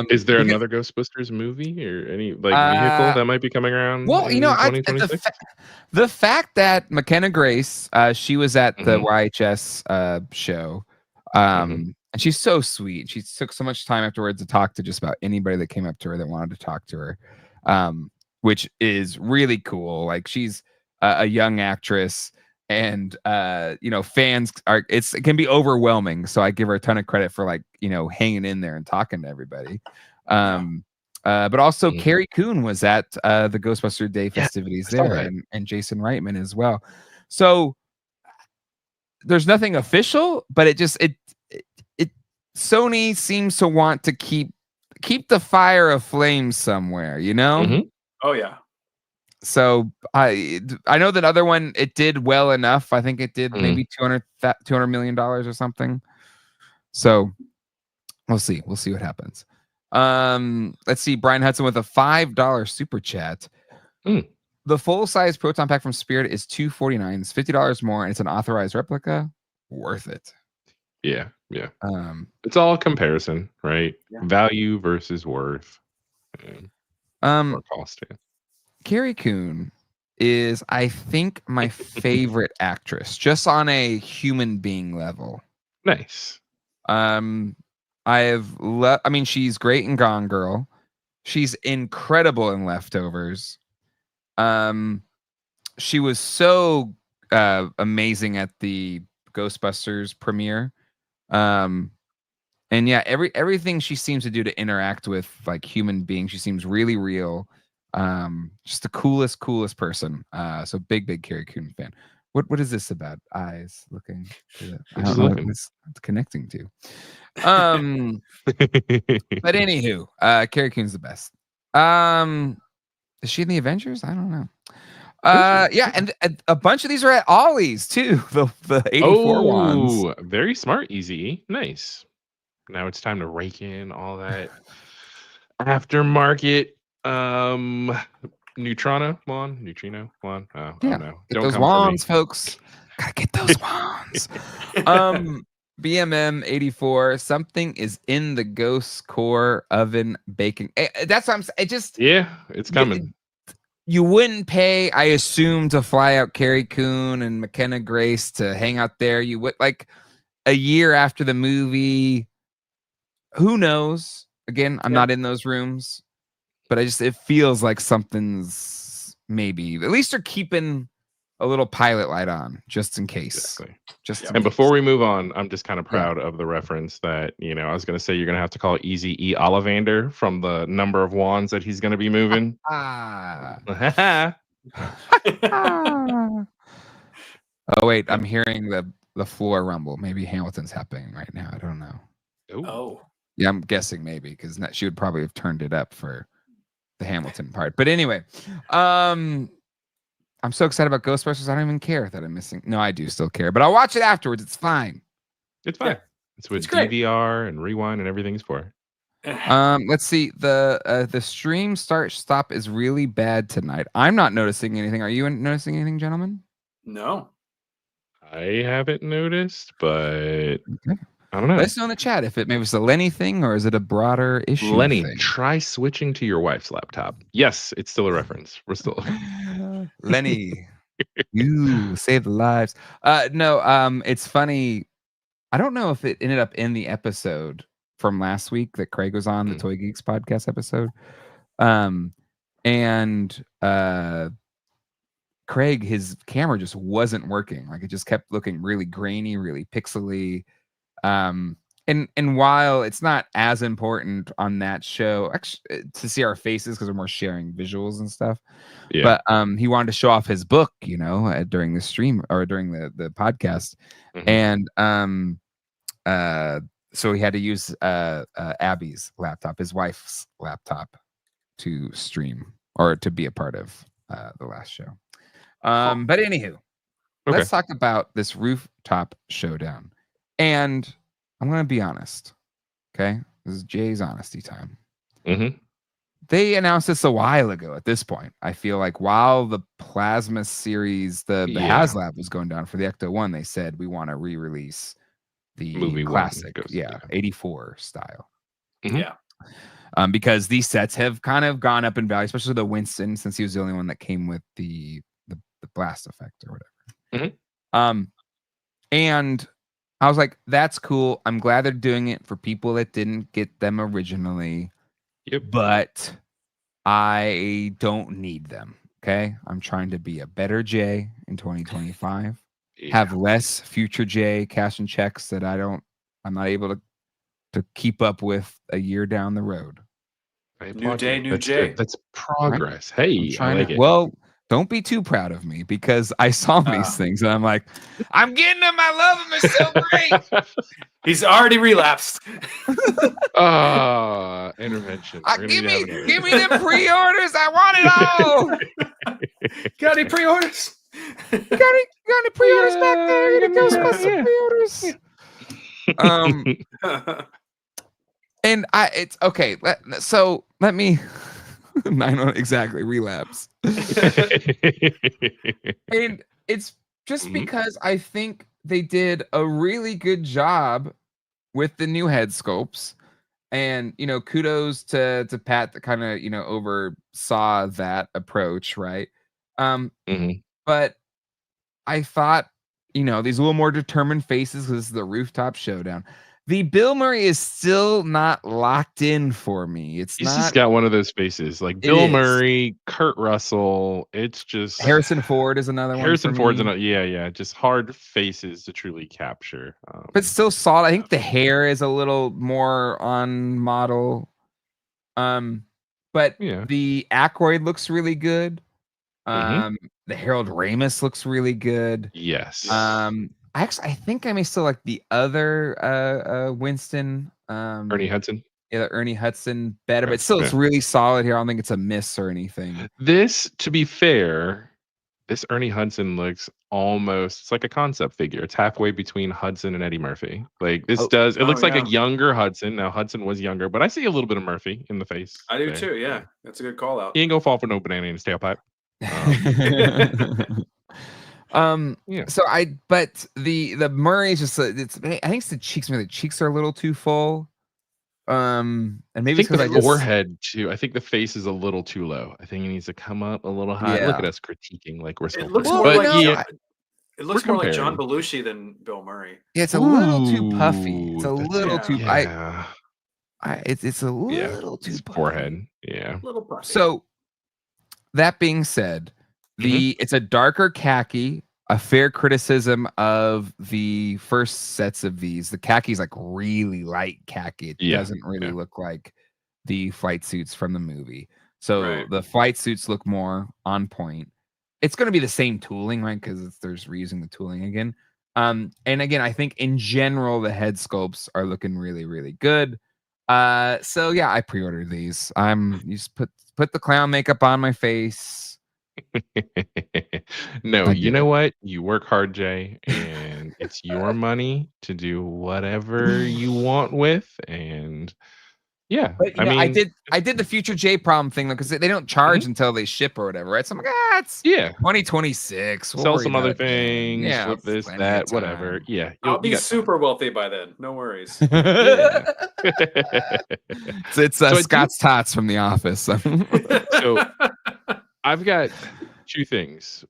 Is there another Ghostbusters movie or any vehicle that might be coming around? Well, the fact that McKenna Grace, she was at the YHS show, and she's so sweet. She took so much time afterwards to talk to just about anybody that came up to her that wanted to talk to her, which is really cool. Like, she's a young actress. And fans it can be overwhelming. So I give her a ton of credit for hanging in there and talking to everybody. But also Carrie Coon was at the Ghostbuster Day festivities there, and Jason Reitman as well. So there's nothing official, but it Sony seems to want to keep the fire aflame somewhere, Oh yeah. So I know that other one, it did well enough. I think it did maybe $200 million or something. So we'll see what happens. Let's see. Brian Hudson with a $5 super chat. The full size Proton pack from Spirit is $249. It's $50 more, and it's an authorized replica. Worth it. Yeah. It's all a comparison, right? Yeah. Value versus worth. Or cost. Yeah. Carrie Coon is, I think, my favorite actress, just on a human being level. Nice. She's great in Gone Girl. She's incredible in Leftovers. She was so amazing at the Ghostbusters premiere. And yeah, everything she seems to do to interact with like human beings, she seems really real. Just the coolest person. So big Carrie Coon fan. What is this about? Eyes looking. I don't know what it's connecting to. But anywho, Carrie Coon's the best. Is she in the Avengers? I don't know. Yeah, and a bunch of these are at Ollie's too. The 84 ones. Oh, very smart, Easy. Nice. Now it's time to rake in all that aftermarket neutrino wand. Oh no. Get those wands, folks. Gotta get those wands. BMM 84. Something is in the ghost core oven baking. That's what I'm saying. It's coming. You wouldn't pay, I assume, to fly out Carrie Coon and McKenna Grace to hang out there. You would, like, a year after the movie. Who knows? Again, I'm not in those rooms, but it feels like something's maybe. At least they're keeping a little pilot light on just in case. Exactly. And before we move on, I'm just kind of proud of the reference that, I was going to say you're going to have to call Easy E Ollivander from the number of wands that he's going to be moving. Oh, wait. I'm hearing the floor rumble. Maybe Hamilton's happening right now. I don't know. Oh. Yeah, I'm guessing maybe because she would probably have turned it up for the Hamilton part. But anyway, I'm so excited about Ghostbusters. I don't even care that I'm missing. No, I do still care, but I'll watch it afterwards. It's fine. It's fine. Yeah. It's what DVR and rewind and everything's for. Let's see. The stream stop is really bad tonight. I'm not noticing anything. Are you noticing anything, gentlemen? No. I haven't noticed, but I don't know. Let us know in the chat if maybe it's a Lenny thing or is it a broader issue. Lenny, thing? Try switching to your wife's laptop. Yes, it's still a reference. We're still Lenny. You save the lives. No, it's funny. I don't know if it ended up in the episode from last week that Craig was on, the Toy Geeks podcast episode. And Craig, his camera just wasn't working. Like it just kept looking really grainy, really pixely. And while it's not as important on that show actually, to see our faces because we're more sharing visuals and stuff, but he wanted to show off his book, during the stream or during the podcast, and so he had to use Abby's laptop, his wife's laptop, to stream or to be a part of the last show. But anywho, let's talk about this rooftop showdown. And I'm going to be honest. Okay. This is Jay's honesty time. They announced this a while ago at this point. I feel like while the Plasma series, the Haslab was going down for the Ecto 1, they said we want to re-release the movie classic, 84 style. Because these sets have kind of gone up in value, especially the Winston, since he was the only one that came with the blast effect or whatever. And I was like, that's cool. I'm glad they're doing it for people that didn't get them originally. But I don't need them. Okay. I'm trying to be a better Jay in 2025. Have less future Jay cashing checks that I'm not able to keep up with a year down the road. New day, new Jay. Good. That's progress. Right? Hey, I like it. Well, don't be too proud of me because I saw these things and I'm like, I'm getting them. I love them. It's so great. He's already relapsed. Intervention. Give me them pre-orders. I want it all. Got any pre-orders? Got any pre-orders back there? Any Ghostbusters pre-orders? And it's okay. So let me. I don't exactly relapse. And it's just because I think they did a really good job with the new head sculpts, and kudos to Pat that kind of oversaw that approach, right? But I thought these a little more determined faces because this is the rooftop showdown. The Bill Murray is still not locked in for me. He's just got one of those faces like Bill Murray, Kurt Russell. It's just Harrison Ford is another one. Harrison Ford's another, just hard faces to truly capture. But still solid. I think the hair is a little more on model. But the Aykroyd looks really good. The Harold Ramis looks really good. Yes. I think I may still like the other Winston. Ernie Hudson. Yeah, Ernie Hudson better, but still it's really solid here. I don't think it's a miss or anything. This, to be fair, this Ernie Hudson looks almost, it's like a concept figure. It's halfway between Hudson and Eddie Murphy. Like this it looks like a younger Hudson. Now Hudson was younger, but I see a little bit of Murphy in the face. I do too, yeah. That's a good call out. He ain't gonna fall for no banana in his tailpipe. So but the Murray is just I think it's the cheeks. Maybe the cheeks are a little too full. And maybe because the forehead too. I think the face is a little too low. I think it needs to come up a little high. Look at us critiquing like we're so. It looks more like John Belushi than Bill Murray. Yeah, it's a little too puffy. It's a little too. It's a little too puffy. Forehead. Yeah. A little puffy. So that being said, It's a darker khaki. A fair criticism of the first sets of these. The khaki is like really light khaki. It doesn't really look like the flight suits from the movie. So the flight suits look more on point. It's going to be the same tooling, right? Because there's reusing the tooling again. And again, I think in general the head sculpts are looking really, really good. So yeah, I pre-ordered these. You just put the clown makeup on my face. No, you know what? You work hard, Jay, and it's your money to do whatever you want with. And yeah, but I did the future J problem thing because they don't charge until they ship or whatever, right? So I'm like, it's 2026. Sell some other things, flip this, that, whatever. Yeah, I'll be super wealthy by then. No worries. It's Scott's Tots from The Office. So I've got two things.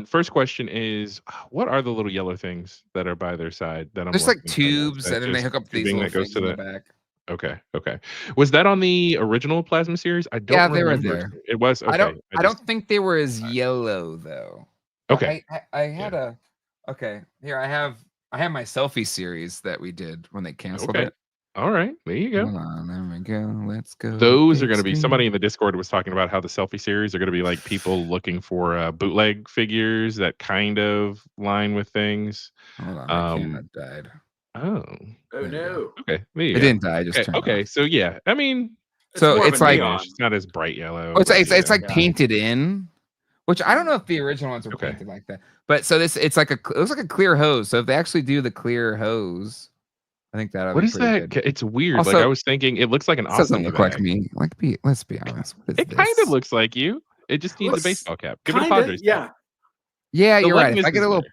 First question is, what are the little yellow things that are by their side? There's like tubes, and then they hook up these little things in the back. Okay. Was that on the original Plasma series? I don't remember. They were there. It was. Okay. I don't think they were as yellow though. Okay. I had here I have my selfie series that we did when they canceled it. All right, there you go. Hold on, there we go. Let's go. Those are going to be, somebody in the Discord was talking about how the selfie series are going to be like people looking for bootleg figures that kind of line with things. Hold on, my camera died. Oh no. Okay, it didn't die. I just turned okay. off. So yeah, I mean, it's like it's not as bright yellow. It's like painted in, which I don't know if the original ones were painted like that. But so it looks like a clear hose. So if they actually do the clear hose, I think that'll be pretty good. It's weird. Also, like I was thinking, it looks like an. Doesn't look like me. Let's be honest. It kind of looks like you. It just needs a baseball cap. Give it a Padres. Yeah. Yeah, you're right. If I get a little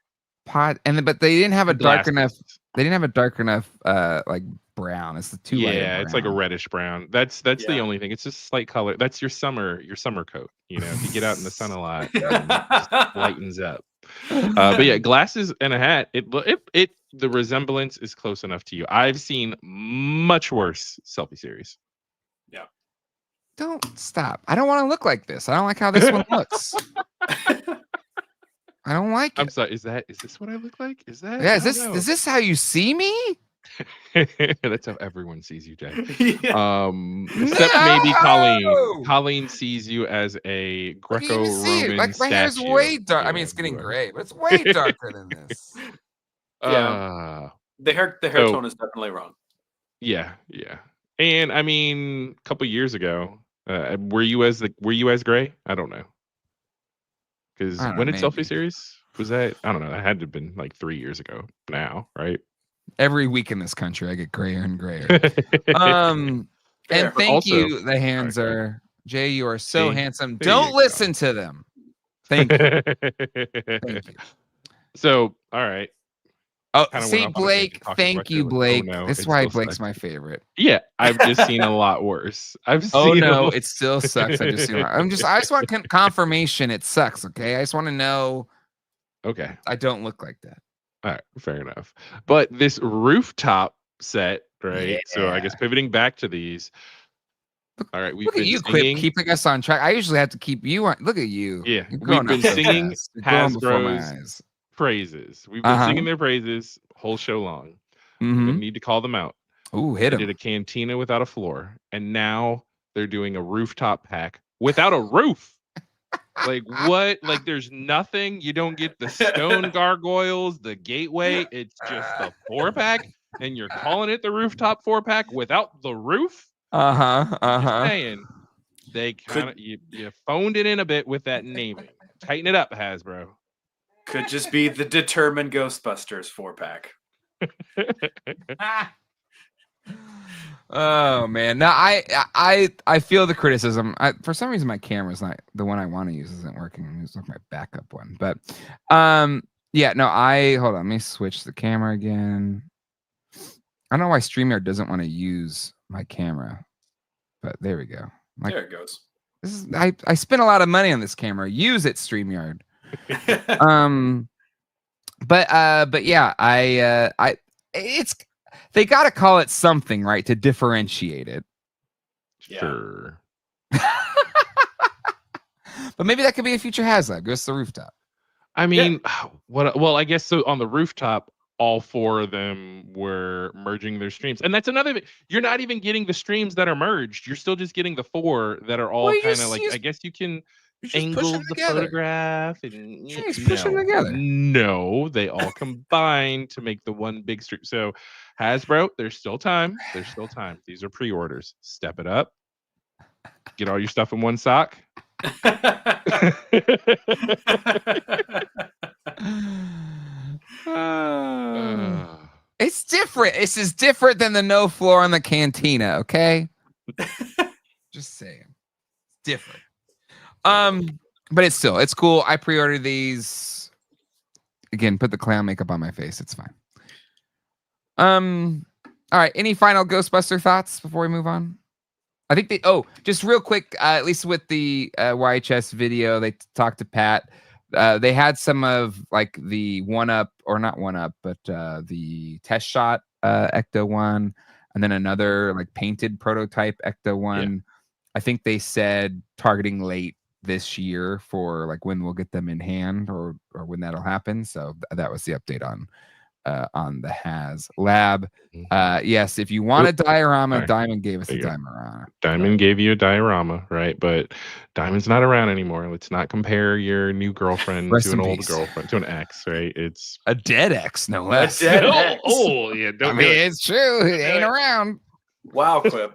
pot, but they didn't have a dark enough. They didn't have a dark enough like brown. It's the two. Yeah, it's like a reddish brown. That's the only thing. It's just slight color. That's your summer coat. You know, if you get out in the sun a lot, it just lightens up. But yeah, glasses and a hat. The resemblance is close enough to you. I've seen much worse selfie series. Yeah. Don't stop. I don't want to look like this. I don't like how this one looks. I don't like it. I'm sorry. Is this what I look like? Is that? Yeah. Is this how you see me? That's how everyone sees you, Jay. Except maybe Colleen. Colleen sees you as a Greco-Roman like my hair's way dark. I mean, it's getting gray, but it's way darker than this. Yeah. The hair tone is definitely wrong. Yeah. And I mean, a couple years ago, were you as gray? I don't know. Because when did selfie series was that? I don't know. That had to have been like 3 years ago now, right? Every week in this country, I get grayer and grayer. And thank you. The hands are Jay. You are so handsome. Don't listen to them. Thank you. Thank you. So, all right. Oh, see, Blake. Thank you, Blake. This is why Blake's my favorite. Yeah, I've just seen a lot worse. It still sucks. I just want confirmation. It sucks. Okay, I just want to know. Okay, I don't look like that. All right, fair enough. But this rooftop set, right? Yeah. So I guess pivoting back to these. All right, look at you, Quip, keeping us on track. I usually have to keep you on. Look at you. Yeah, we've been singing Hasbro's praises. We've been singing their praises whole show long. We need to call them out. Ooh, hit them. They did a cantina without a floor, and now they're doing a rooftop pack without a roof. Like what? Like there's nothing. You don't get the stone gargoyles, the gateway. It's just the 4-pack, and you're calling it the rooftop 4-pack without the roof. Just saying, they kind of you phoned it in a bit with that naming. Tighten it up, Hasbro. Could just be the Determined Ghostbusters 4-pack. Oh man, no, I feel the criticism. For some reason, my camera's not the one I want to use. Isn't working. I'm using my backup one, but yeah, no. Hold on. Let me switch the camera again. I don't know why StreamYard doesn't want to use my camera, but there we go. There it goes. I spent a lot of money on this camera. Use it, StreamYard. But yeah, they got to call it something, right, to differentiate it. Sure. But maybe that could be a future Haslab. Go to the rooftop. I mean, well, I guess so. On the rooftop, all 4 of them were merging their streams, and that's another thing. You're not even getting the streams that are merged. You're still just getting the 4 that are all kind of like. I guess you can angle the photograph and just push them together. No, they all combine to make the one big stream. So, Hasbro, there's still time. There's still time. These are pre-orders. Step it up. Get all your stuff in one sock. It's different. This is different than the no floor on the cantina, okay? Just saying. It's different. But it's cool. I pre-ordered these. Again, put the clown makeup on my face. It's fine. All right. Any final Ghostbuster thoughts before we move on? I think just real quick, at least with the YHS video, they talked to Pat. They had some of like the not one up, but the test shot Ecto one, and then another like painted prototype Ecto one. Yeah. I think they said targeting late this year for like when we'll get them in hand or when that'll happen. So that was the update on the Haslab. Yes, if you want a diorama, right. Diamond gave us a diorama. Diamond gave you a diorama, right? But Diamond's not around anymore. Let's not compare your new girlfriend to an old girlfriend, to an ex, right? It's a dead ex, no less. A dead ex. Oh, yeah. It's true. It ain't around. Wow, Quip.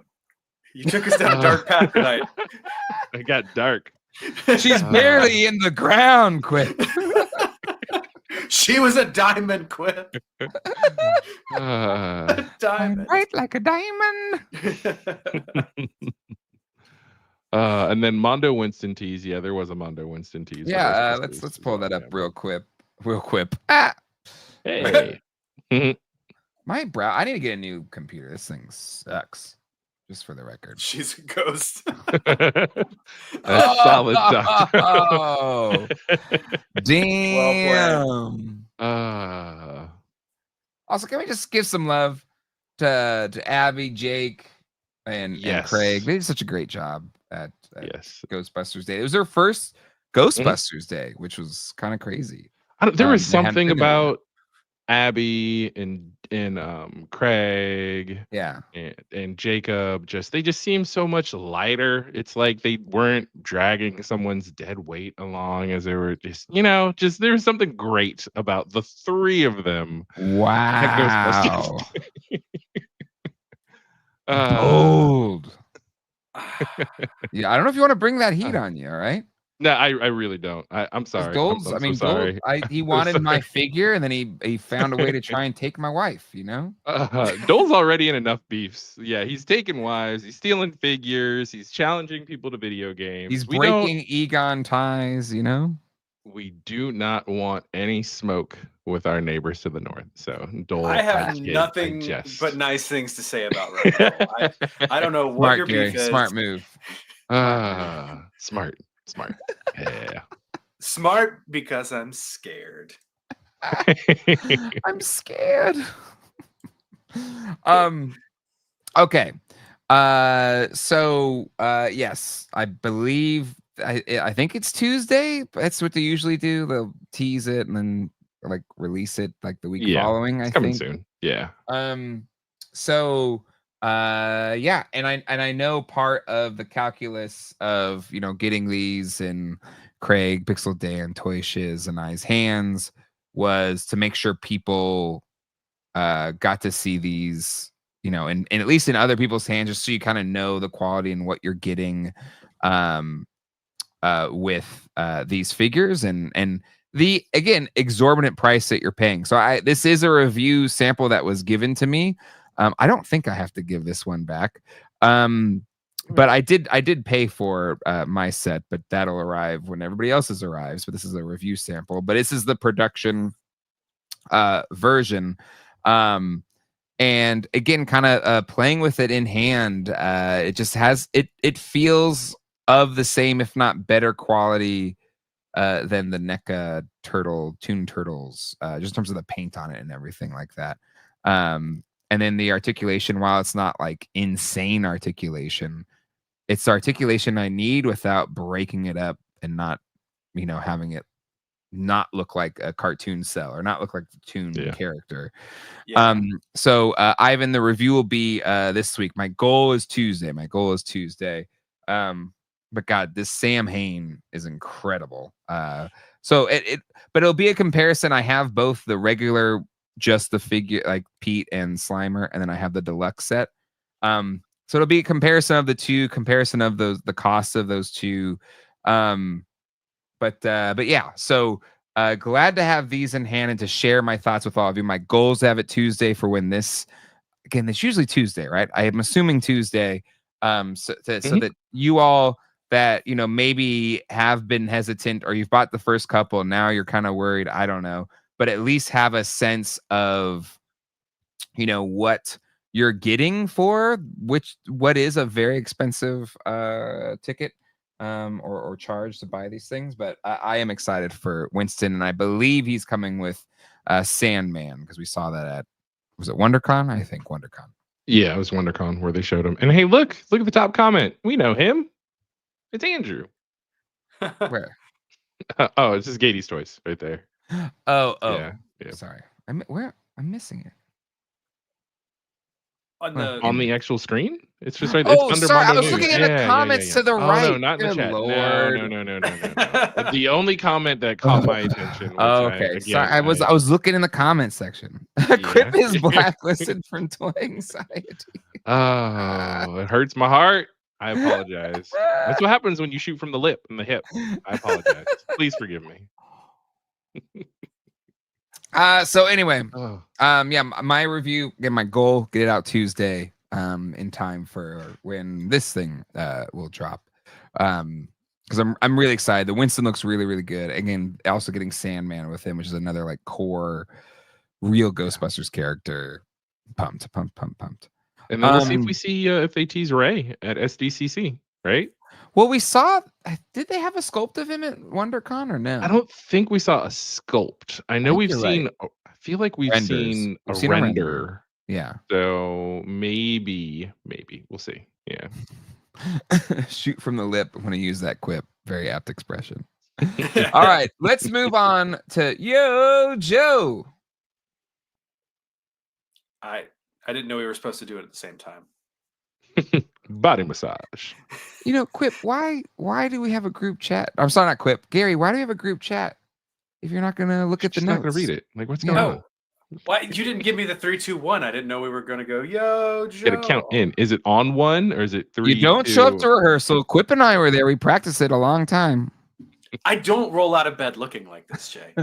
You took us down a dark path tonight. It got dark. She's barely in the ground, Quip. She was a diamond, Quip. A diamond. Bright like a diamond. And then Mondo Winston tease. Yeah, there was a Mondo Winston tease. Yeah, let's pull that up real quick. Ah. Hey. My brow. I need to get a new computer. This thing sucks. Just for the record. She's a ghost. Solid doctor. Oh, damn. Also, can we just give some love to Abby, Jake, and Craig? They did such a great job at Ghostbusters Day. It was their first Ghostbusters Day, which was kind of crazy. There was something about Abby and Craig, and Jacob. They just seem so much lighter. It's like they weren't dragging someone's dead weight along as they were just there's something great about the 3 of them. Wow. Bold. Yeah, I don't know if you want to bring that heat on you. All right. No, I really don't. I'm sorry. Dole's, I'm so sorry. He wanted my figure, and then he found a way to try and take my wife. Dole's already in enough beefs. Yeah, he's taking wives. He's stealing figures. He's challenging people to video games. He's breaking Egon ties. We do not want any smoke with our neighbors to the north. So Dole, I have nothing but nice things to say about Red. I don't know what your beef is. Smart move. Smart. Yeah. Smart because I'm scared. I'm scared. Okay. So yes, I believe I think it's Tuesday. That's what they usually do. They'll tease it and then like release it like the week following. I think soon. Yeah. So and I know part of the calculus of getting these in Craig, Pixel Dan, Toy Shiz, and I's hands was to make sure people got to see these, and at least in other people's hands, just so you kind of know the quality and what you're getting with these figures and the exorbitant price that you're paying. So this is a review sample that was given to me. I don't think I have to give this one back. But I did pay for my set, but that'll arrive when everybody else's arrives. But this is a review sample. But this is the production version. And again, kind of playing with it in hand. It just has it feels of the same, if not better quality than the NECA Toon Turtles, just in terms of the paint on it and everything like that. And then the articulation, while it's not like insane articulation, it's the articulation I need without breaking it up and not, having it not look like a cartoon cell or not look like the toon character. Yeah. So Ivan, the review will be this week. My goal is Tuesday. But God, this Sam Hain is incredible. So but it'll be a comparison. I have both the regular, just the figure like Pete and Slimer, and then I have the deluxe set. So it'll be a comparison of the two, comparison of the cost of those two. But yeah, so glad to have these in hand and to share my thoughts with all of you. My goal is to have it Tuesday for when this, again, it's usually Tuesday, right? I am assuming Tuesday. So that you all that, maybe have been hesitant or you've bought the first couple, now you're kind of worried, I don't know, but at least have a sense of, what you're getting for what is a very expensive ticket or charge to buy these things. But I am excited for Winston, and I believe he's coming with Sandman, because we saw that at, was it WonderCon? I think WonderCon. Yeah, it was WonderCon where they showed him. And hey, look at the top comment. We know him. It's Andrew. Where? Oh, it's just Gatey's Toys right there. Oh. Yeah. Sorry. I'm missing it. On the actual screen? It's just right. Oh, it's under sorry. Mondo I was News. looking at the comments to the right. No, not in the chat. Lord. No. The only comment that caught my attention. Okay. Sorry. I was looking in the comment section. Quip is blacklisted from Toy Anxiety. Oh, it hurts my heart. I apologize. That's what happens when you shoot from the lip and the hip. I apologize. Please forgive me. So anyway, my review, again, my goal, get it out Tuesday, in time for when this thing will drop. Because I'm really excited. The Winston looks really, really good. Again, also getting Sandman with him, which is another like core Real Ghostbusters character. Pumped. And then we'll see if we see if they tease Ray at SDCC, right? Well, we saw. Did they have a sculpt of him at WonderCon or no? I don't think we saw a sculpt. I know we've seen. Right. I feel like we've seen a render. Yeah. So maybe we'll see. Yeah. Shoot from the lip. I'm going to use that quip. Very apt expression. All right, let's move on to Yo Joe. I didn't know we were supposed to do it at the same time. Body massage. Quip, why do we have a group chat? I'm sorry, not Quip. Gary, why do we have a group chat if you're not going to look at the notes? Not going to read it. Like, what's going on? Why you didn't give me the 3, 2, 1? I didn't know we were going to go. Yo, Joe. Get a count in. Is it on 1 or is it 3? You don't show up to rehearsal. Quip and I were there. We practiced it a long time. I don't roll out of bed looking like this, Jay.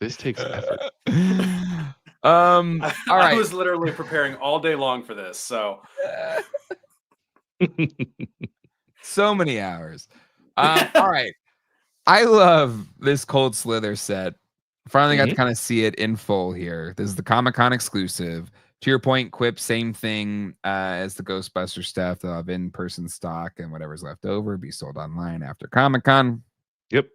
This takes effort. All right. I was literally preparing all day long for this, so so many hours. All right. I love this Cold Slither set. Finally got to kind of see it in full here. This is the Comic-Con exclusive. To your point, Quip, same thing as the Ghostbuster stuff. They'll have in-person stock, and whatever's left over be sold online after Comic-Con. Yep.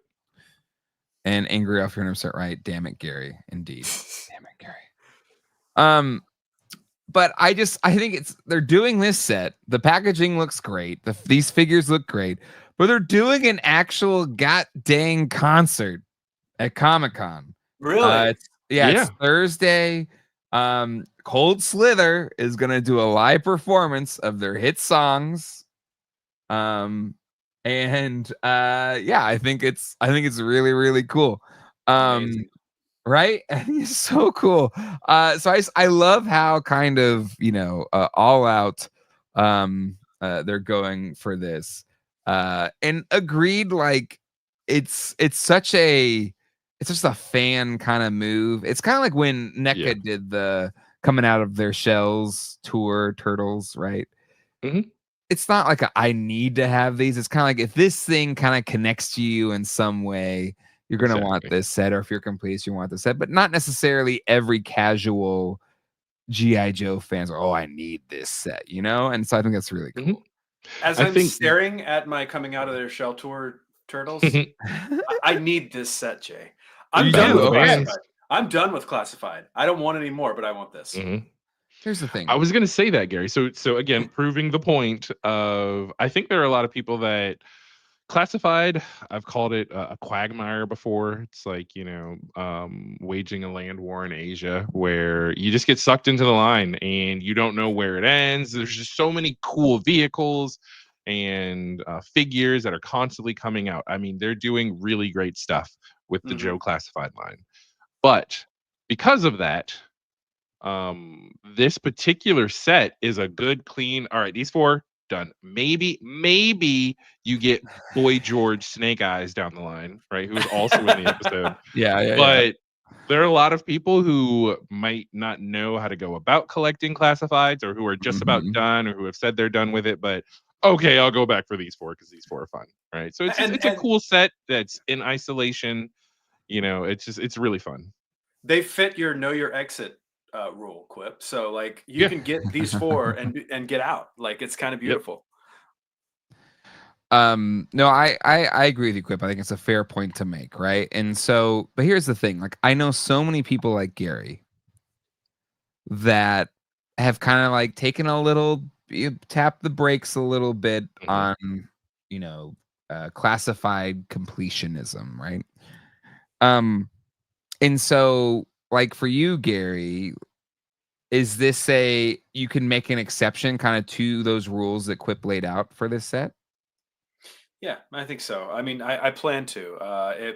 And Angry Elf, you're 100% right. Damn it, Gary. Indeed. Damn it, Gary. But I think they're doing this set. The packaging looks great. These figures look great, but they're doing an actual dang concert at Comic-Con. Really? It's Thursday. Cold Slither is gonna do a live performance of their hit songs. I think it's really, really cool. Right? I think it's so cool. So I love how kind of, all out they're going for this. And agreed, like it's just a fan kind of move. It's kind of like when NECA did the coming out of their shells tour, Turtles, right? Mm-hmm. It's not like I need to have these. It's kind of like if this thing kind of connects to you in some way, you're going to want this set, or if you're complete, you want this set, but not necessarily every casual G.I. Joe fans are, I need this set, And so I think that's really cool. Mm-hmm. As I'm staring at my coming out of their shell tour Turtles, I need this set, Jay. I'm done with Classified. I don't want any more, but I want this. Mm-hmm. Here's the thing. I was going to say that, Gary. So again, proving the point of, I think there are a lot of people that classified, I've called it a quagmire before. It's like, waging a land war in Asia where you just get sucked into the line and you don't know where it ends. There's just so many cool vehicles and figures that are constantly coming out. I mean, they're doing really great stuff with the Joe Classified line. But because of that, this particular set is a good, clean, all right, these 4 done. Maybe you get Boy George Snake Eyes down the line, right? Who is also in the episode. But there are a lot of people who might not know how to go about collecting classifieds, or who are just about done, or who have said they're done with it. But okay, I'll go back for these 4 because these 4 are fun, right? So it's a cool set that's in isolation. It's really fun. They fit your know your exit rule, Quip. So like you can get these 4 and get out. Like it's kind of beautiful. No, I agree with you, Quip. I think it's a fair point to make, right? And so, but here's the thing. Like, I know so many people like Gary that have kind of like taken a little, tap the brakes a little bit on, classified completionism, right? And so, like for you, Gary, is this you can make an exception kind of to those rules that Quip laid out for this set? Yeah, I think so. I mean, I plan to,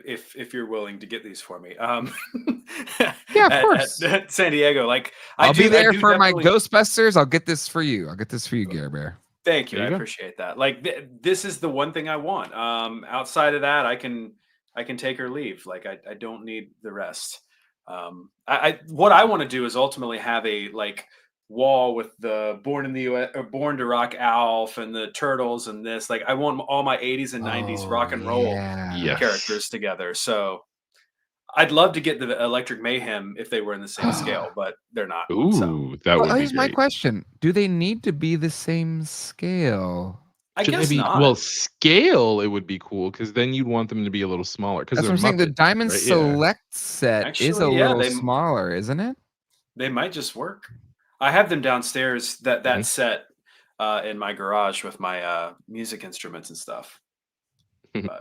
if you're willing to get these for me. Yeah, of course. At San Diego, like I'll be there for my Ghostbusters. I'll get this for you. Gary Bear. Thank you. I appreciate that. Like this is the one thing I want. Outside of that, I can take or leave. Like I don't need the rest. What I want to do is ultimately have a wall with the Born in the US or Born to Rock Alf and the Turtles and this. Like I want all my 80s and 90s rock and roll characters together. So I'd love to get the Electric Mayhem if they were in the same scale, but they're not. Ooh, that would be here's my question. Do they need to be the same scale? I guess not. Well, scale, it would be cool because then you'd want them to be a little smaller. Because that's what I'm saying. The Diamond Select set is a little smaller, isn't it? They might just work. I have them downstairs. That set in my garage with my music instruments and stuff.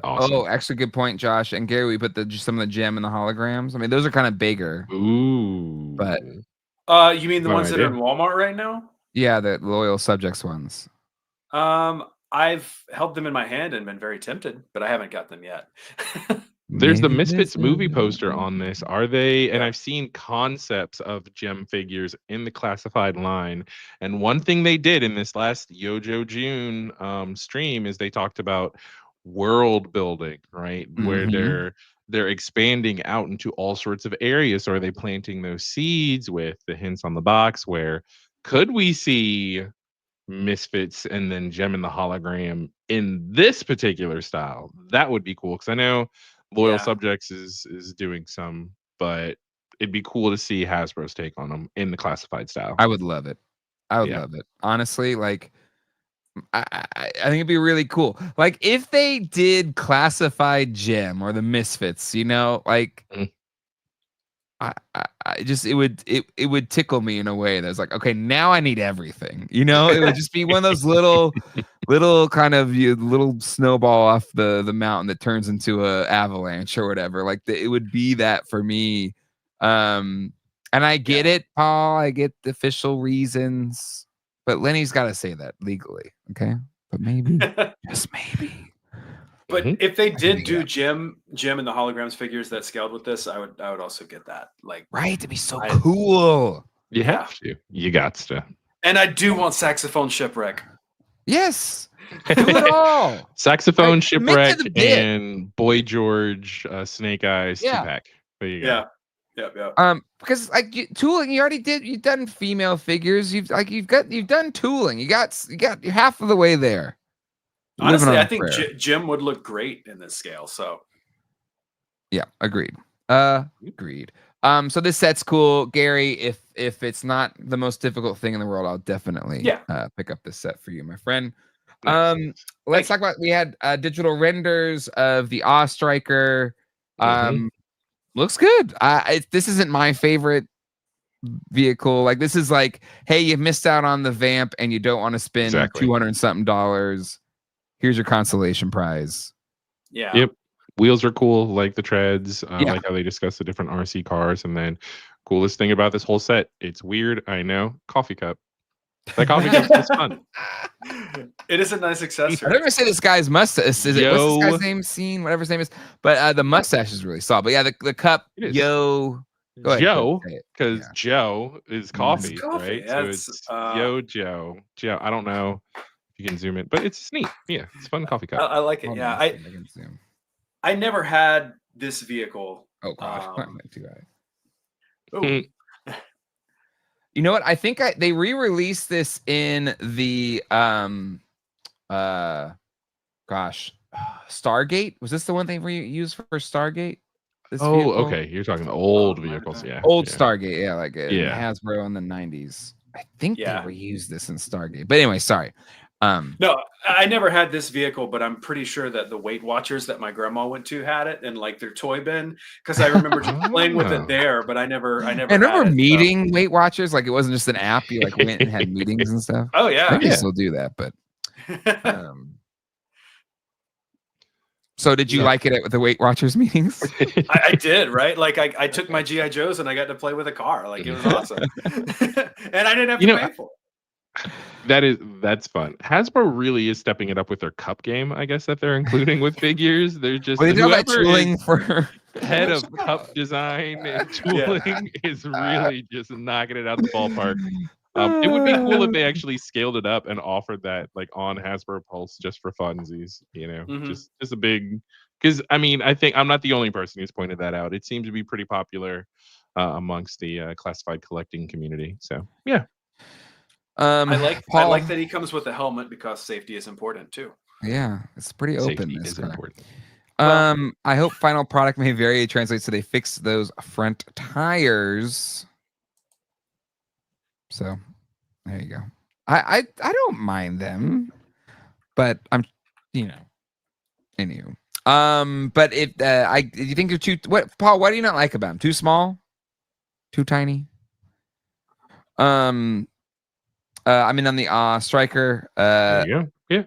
Awesome. Oh, actually, good point, Josh and Gary. We put some of the gem and the holograms. I mean, those are kind of bigger. Ooh, but you mean the ones that are in Walmart right now? Yeah, the Loyal Subjects ones. I've held them in my hand and been very tempted, but I haven't got them yet. There's the Misfits movie poster on this. Are they? And I've seen concepts of gem figures in the classified line. And one thing they did in this last Yojo June stream is they talked about world building, right? Where they're expanding out into all sorts of areas. So are they planting those seeds with the hints on the box? Where could we see Misfits and then Gem and the Hologram in this particular style? That would be cool because I know Loyal Subjects is doing some, but it'd be cool to see Hasbro's take on them in the classified style. I would love it. Love it. Honestly, like I think it'd be really cool. Like if they did classified Gem or the Misfits, like I just it would tickle me in a way that's like, okay, now I need everything. It would just be one of those little kind of little snowball off the mountain that turns into a avalanche or whatever. Like it would be that for me. And I get it, Paul. I get the official reasons, but Lenny's got to say that legally, okay? But maybe, just maybe. But if they did do Jim and the holograms figures that scaled with this, I would also get that. Like, right, it'd be so cool. You have to. You got to. And I do want Saxophone Shipwreck. Yes. Do it all. Saxophone Shipwreck and Boy George Snake Eyes 2-pack. There you go. Yeah. Because like tooling, you've done female figures. You've done tooling. You're half of the way there. Honestly, I think Jim would look great in this scale. So, yeah, agreed. Agreed. So this set's cool, Gary. If it's not the most difficult thing in the world, I'll definitely pick up this set for you, my friend. Let's talk about. We had digital renders of the Awe Striker. Looks good. This isn't my favorite vehicle. Like this is like, hey, you missed out on the vamp and you don't want to spend $200 and something. Here's your consolation prize. Yeah. Yep. Wheels are cool, like the treads. I like how they discuss the different RC cars. And then coolest thing about this whole set, it's weird, I know, coffee cup. That coffee cup is fun. It is a nice accessory. I never say this guy's mustache. What's this guy's name? Scene, whatever his name is. But the mustache is really solid. But yeah, the cup, Yo. Go ahead, Joe, because Joe is coffee, right? So it's Yo Joe. Joe. I don't know if you can zoom in, but it's neat. Yeah, it's a fun coffee cup. I like it. Yeah, I never had this vehicle. Oh God, You know what? I think they re-released this in the Stargate. Was this the one they used for Stargate? Vehicle? Okay. You're talking the old vehicles, Old Stargate, like Hasbro in the 90s. I think they reused this in Stargate. But anyway, sorry. No, I never had this vehicle, but I'm pretty sure that the Weight Watchers that my grandma went to had it in like their toy bin, because I remember just playing with it there, but I never. I remember meeting Weight Watchers, like it wasn't just an app. You like went and had meetings and stuff. Oh yeah, maybe still do that, but. So did you like it at the Weight Watchers meetings? I did, right? Like I took my GI Joes and I got to play with a car. Like it was awesome, and I didn't have to pay for it. That's fun. Hasbro really is stepping it up with their cup game, I guess, that they're including with figures. They're just tooling for head of cup design and tooling is really just knocking it out the ballpark. It would be cool if they actually scaled it up and offered that like on Hasbro Pulse just for funsies, just a big, because I mean, I think I'm not the only person who's pointed that out. It seems to be pretty popular amongst the classified collecting community. So yeah. I like that he comes with a helmet because safety is important too. Yeah, it's pretty open. Safety is important. I hope final product may vary translates so they fix those front tires. So there you go. I don't mind them, but I'm anywho. But if you think they're too Paul, what do you not like about them? Too small? Too tiny? I mean, on the Striker. There you go. Yeah.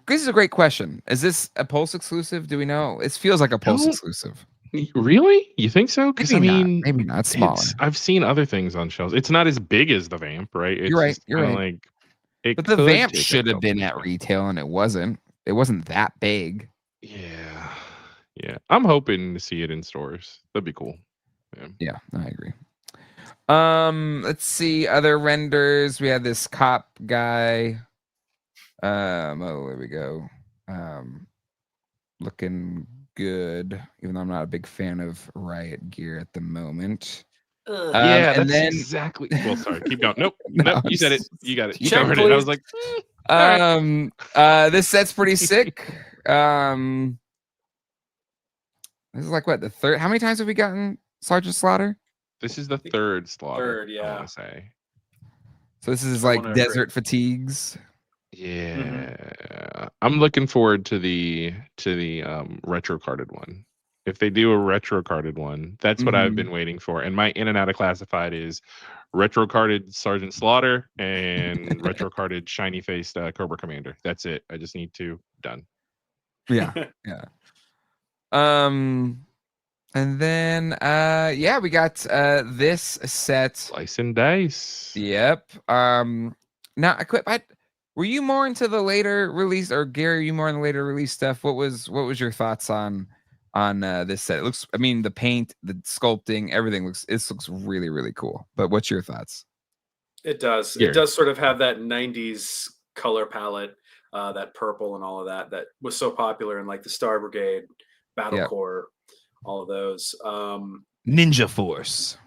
This is a great question. Is this a Pulse exclusive? Do we know? It feels like a Pulse exclusive. Really? You think so? Because I mean, maybe not. Smaller. I've seen other things on shelves. It's not as big as the Vamp, right? You're right. Like, but the Vamp should have been at retail, and it wasn't. It wasn't that big. Yeah. I'm hoping to see it in stores. That'd be cool. Yeah, I agree. Let's see other renders. We had this cop guy. There we go. Looking good, even though I'm not a big fan of riot gear at the moment. That's exactly. Well, sorry, keep going. Nope, you said it. You got it. You covered it. I was like, this set's pretty sick. This is like what, the third? How many times have we gotten Sergeant Slaughter? This is the third Slaughter. Third, yeah. I want to say. So this is like Desert Fatigues. Yeah, I'm looking forward to the retro carded one. If they do a retro carded one, that's what I've been waiting for. And my in and out of classified is retro carded Sergeant Slaughter and retro carded shiny faced Cobra Commander. That's it. I just need to done. Yeah. And then we got this set. Slice and dice. Yep. Now Quip, were you more into the later release, or Gary, are you more in the later release stuff? What was your thoughts on this set? It looks, I mean, the paint, the sculpting, everything looks really, really cool. But what's your thoughts? It does. It does sort of have that 90s color palette, that purple and all of that was so popular in like the Star Brigade, Battle Corps, all of those. Ninja Force.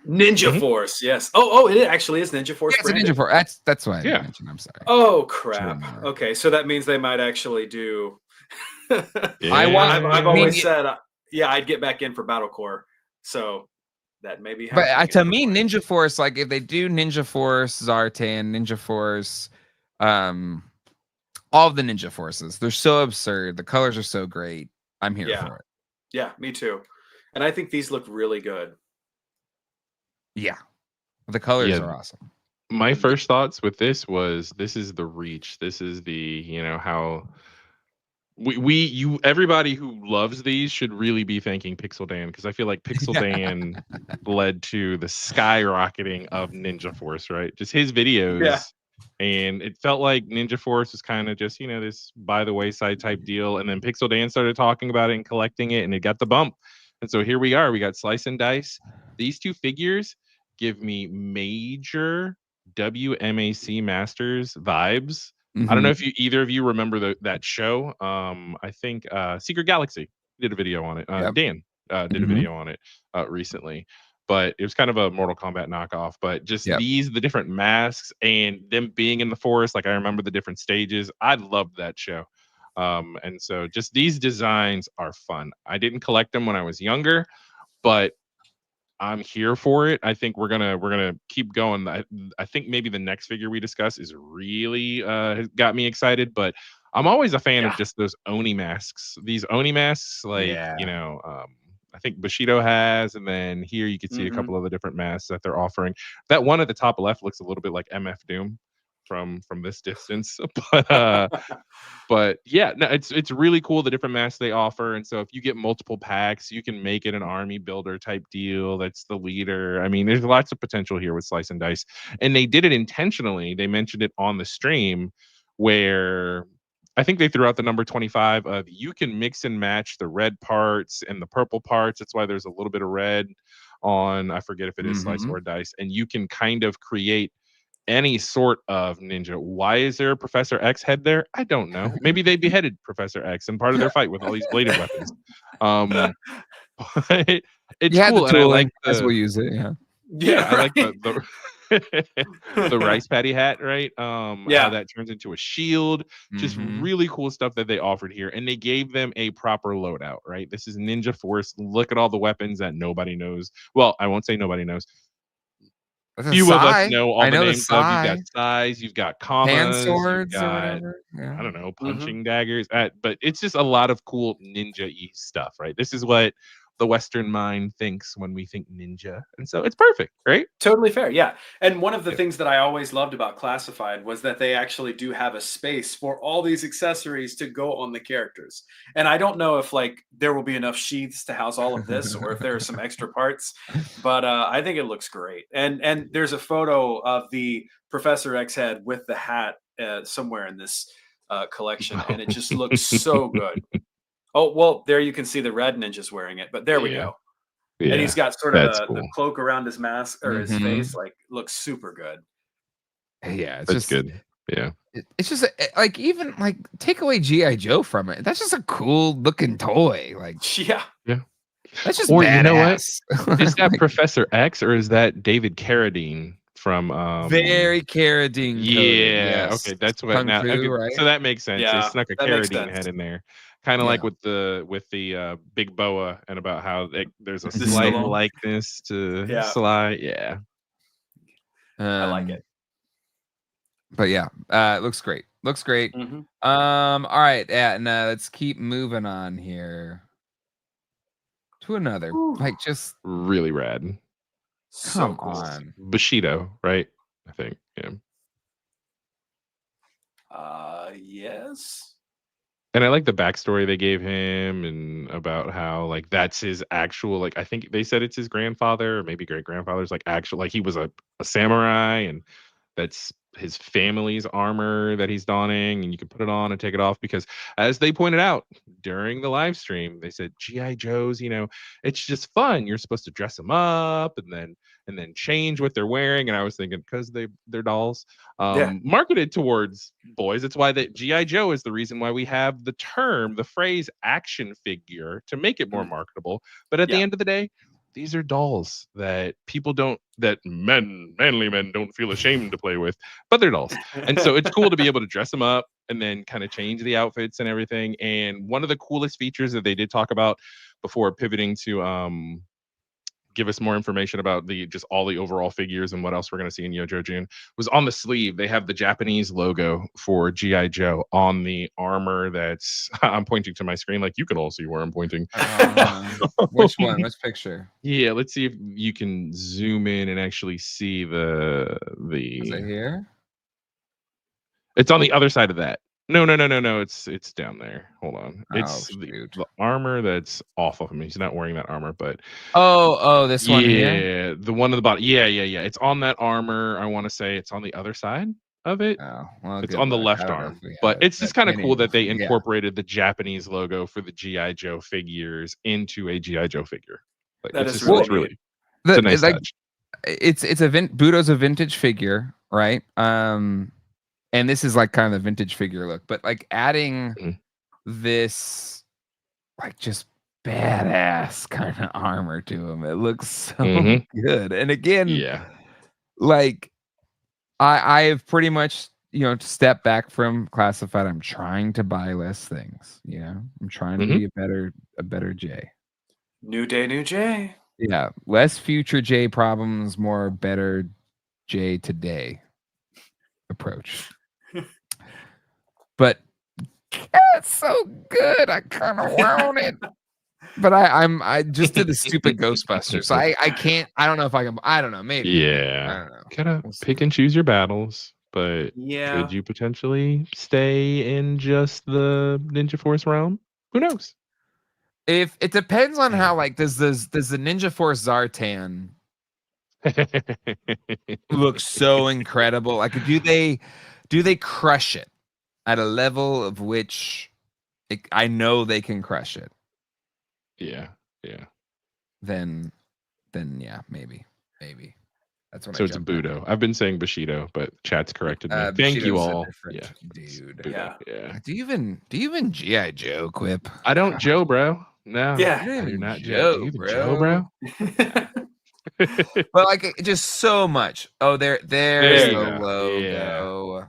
Force, yes. Oh, it actually is Ninja Force. Yeah, it's a Ninja Force. That's why I mentioned. I'm sorry. Oh crap. Okay, so that means they might actually do. I've always said, I'd get back in for Battle Corps. So that maybe. But to me, Ninja Force, like if they do Ninja Force, Zartan, Ninja Force, all of the Ninja Forces, they're so absurd. The colors are so great. I'm here for it. Yeah, me too. And I think these look really good. Yeah, the colors are awesome. My first thoughts with this was, this is the reach. This is the, you know, how everybody who loves these should really be thanking Pixel Dan, because I feel like Pixel Dan led to the skyrocketing of Ninja Force, right? Just his videos. Yeah. And it felt like Ninja Force was kind of just, you know, this by the wayside type deal. And then Pixel Dan started talking about it and collecting it, and it got the bump. And so here we are. We got Slice and Dice. These two figures give me major WMAC Masters vibes. I don't know if either of you remember that show. I think Secret Galaxy did a video on it. Dan did a video on it recently. But it was kind of a Mortal Kombat knockoff. But just the different masks and them being in the forest. Like, I remember the different stages. I loved that show. And so just these designs are fun. I didn't collect them when I was younger, but I'm here for it. I think we're gonna keep going. I think maybe the next figure we discuss is really has got me excited. But I'm always a fan of just those Oni masks. These Oni masks, like you know. I think Bushido has, and then here you can see a couple of the different masks that they're offering. That one at the top left looks a little bit like MF Doom from this distance, but yeah, no, it's really cool, the different masks they offer. And so if you get multiple packs, you can make it an army builder type deal. That's the leader. I mean, there's lots of potential here with Slice and Dice, and they did it intentionally. They mentioned it on the stream where I think they threw out the number 25 of you can mix and match the red parts and the purple parts. That's why there's a little bit of red on, I forget if it is Slice or Dice, and you can kind of create any sort of ninja. Why is there a Professor X head there? I don't know. Maybe they beheaded Professor X in part of their fight with all these bladed weapons. But it's cool, and I like as we'll use it. I like the the rice patty hat, right? How that turns into a shield. Just really cool stuff that they offered here, and they gave them a proper loadout, right? This is Ninja Force. Look at all the weapons that nobody knows. Well, I won't say nobody knows. Few of us know all the names of. You've got size, you've got commas, hand swords, you've got, or whatever. I don't know, punching daggers. But it's just a lot of cool ninja-y stuff, right? This is what the Western mind thinks when we think ninja, and so it's perfect, right? Totally fair, yeah. And one of the things that I always loved about Classified was that they actually do have a space for all these accessories to go on the characters. And I don't know if like there will be enough sheaths to house all of this, or if there are some extra parts, but I think it looks great. And there's a photo of the Professor X head with the hat somewhere in this collection, and it just looks so good. Oh, well, there you can see the red ninja's wearing it, but there we go. Yeah. And he's got sort of the cloak around his mask or his face, like looks super good. Yeah, it's just good. Yeah. It's just like, even like take away G.I. Joe from it. That's just a cool looking toy. Like, yeah. That's just badass. You know what? Is that Professor X or is that David Carradine from very Carradine? Yeah, okay, that's what Kung now. Fu, Okay, right? so that makes sense. Yeah, they snuck a Carradine head in there. Kind of like with the big boa, and about how there's a slight likeness to Sly. Yeah, I like it. But yeah, it looks great. Looks great. All right, and let's keep moving on here to another. Like, just really rad. Come on, Bushido, right? I think. Yes. And I like the backstory they gave him, and about how like that's his actual, like, I think they said it's his grandfather or maybe great grandfather's like actual, like he was a samurai, and that's his family's armor that he's donning, and you can put it on and take it off, because as they pointed out during the live stream, they said G.I. Joes, you know, it's just fun. You're supposed to dress them up and then change what they're wearing. And I was thinking, because they're dolls, marketed towards boys. It's why that G.I. Joe is the reason why we have the phrase action figure, to make it more marketable. But at the end of the day, these are dolls that manly men don't feel ashamed to play with, but they're dolls. And so it's cool to be able to dress them up and then kind of change the outfits and everything. And one of the coolest features that they did talk about before pivoting to give us more information about just all the overall figures and what else we're going to see in Yojo June was on the sleeve. They have the Japanese logo for G.I. Joe on the armor that's I'm pointing to my screen like you can all see where I'm pointing. Which one? Which picture? Yeah, let's see if you can zoom in and actually see the Is it here? It's on the other side of that. No. It's down there. Hold on. It's the armor that's off of him. He's not wearing that armor, but this one here. Yeah, the one at the bottom. Yeah. It's on that armor. I want to say it's on the other side of it. Oh, well, it's on the left arm. But it's just kind of cool that they incorporated the Japanese logo for the G.I. Joe figures into a G.I. Joe figure. Like, that is really it's a nice touch. It's Budo's a vintage figure, right? And this is like kind of the vintage figure look, but like adding this like just badass kind of armor to him, it looks so good. And again, like I have pretty much stepped back from classified. I'm trying to buy less things. I'm trying to be a better J. New day, new J. Yeah, less future J problems, more better J today approach. But it's so good. I kind of want it. But I just did the stupid Ghostbusters. So I can't. I don't know if I can. I don't know. Maybe. Yeah. I don't know. Gotta pick and choose your battles. But could you potentially stay in just the Ninja Force realm? Who knows? If it depends on how does the Ninja Force Zartan look so incredible? Like, do they crush it at a level of which I know they can crush it? Yeah. Then yeah, maybe. That's what. So it's a Budo. I've been saying Bushido, but chat's corrected me. Thank Bushido's you all. Dude. Budo. Yeah. Do you even G.I. Joe Quip? I don't Joe, bro. No. Yeah. I do not Joe, bro. But like just so much. Oh, there's the logo. Yeah.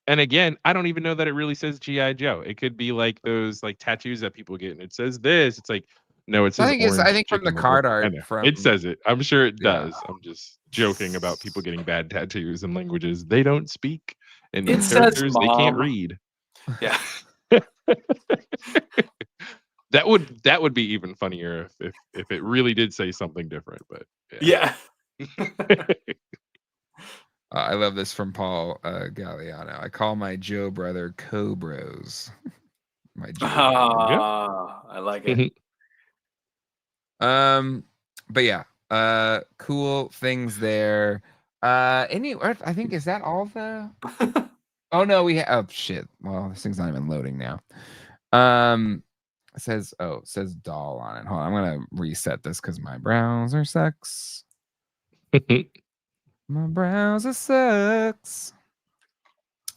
And again, I don't even know that it really says G.I. Joe. It could be like those like tattoos that people get, and it says this. It's like, no, it says. I think from the card art, it says it. I'm sure it does. I'm just joking about people getting bad tattoos in languages they don't speak and in characters they can't read. Yeah. That would be even funnier if it really did say something different. But yeah. I love this from Paul Galliano. I call my Joe brother Cobros. My Joe I like it. But yeah, cool things there. I think is that all the oh no, we have oh shit. Well, this thing's not even loading now. It says doll on it. Hold on, I'm gonna reset this because my browser sucks. My browser sucks.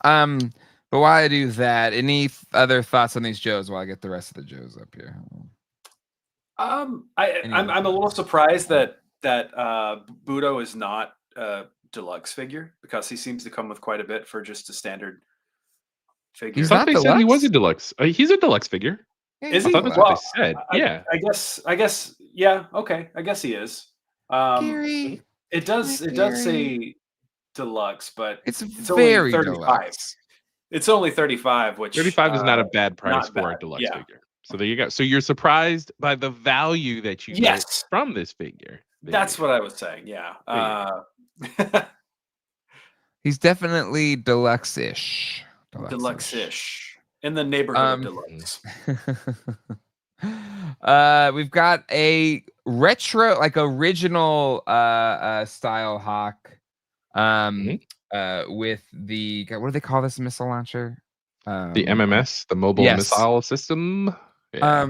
But while I do that, any other thoughts on these Joes while I get the rest of the Joes up here? I'm a little surprised that Budo is not a deluxe figure because he seems to come with quite a bit for just a standard figure. He's not deluxe. Said he was a deluxe. He's a deluxe figure. Is he? I thought that's what they said. I guess. Yeah. Okay. I guess he is. Gary. It does say deluxe, but it's very only 35. Deluxe. It's only 35, which 35 is not a bad price for a deluxe figure. So there you go. So you're surprised by the value that you get from this figure. That's what I was saying. Yeah. He's definitely deluxe-ish. Deluxe-ish. In the neighborhood of deluxe. We've got a retro, like original style Hawk. With the what do they call this missile launcher? The MMS, the mobile missile system. Yeah.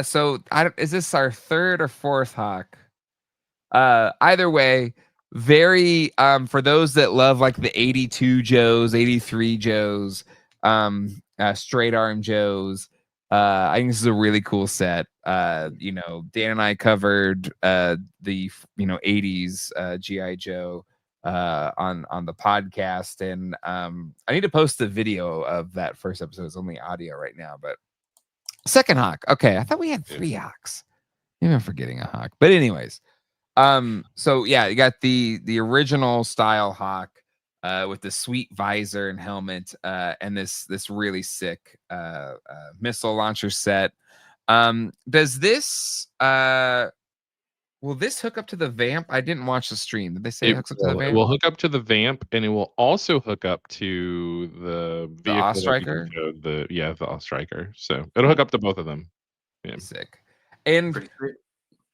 So is this our third or fourth Hawk? Either way, very for those that love like the 82 Joes, 83 Joes, straight arm Joes. I think this is a really cool set. Dan and I covered the 80s G.I. Joe on the podcast, and I need to post the video of that first episode. It's only audio right now, but second Hawk. Okay, I thought we had 3 Hawks. Maybe I'm forgetting a Hawk. But anyways, so yeah, you got the original style Hawk with the sweet visor and helmet, and this really sick missile launcher set. Does this will this hook up to the Vamp? I didn't watch the stream. Did they say it hooks up to the It Vamp? will hook up to the Vamp, and it will also hook up to the vehicle that we Striker? showed, the Striker. So it'll hook up to both of them. Yeah. Sick. And Pretty sweet.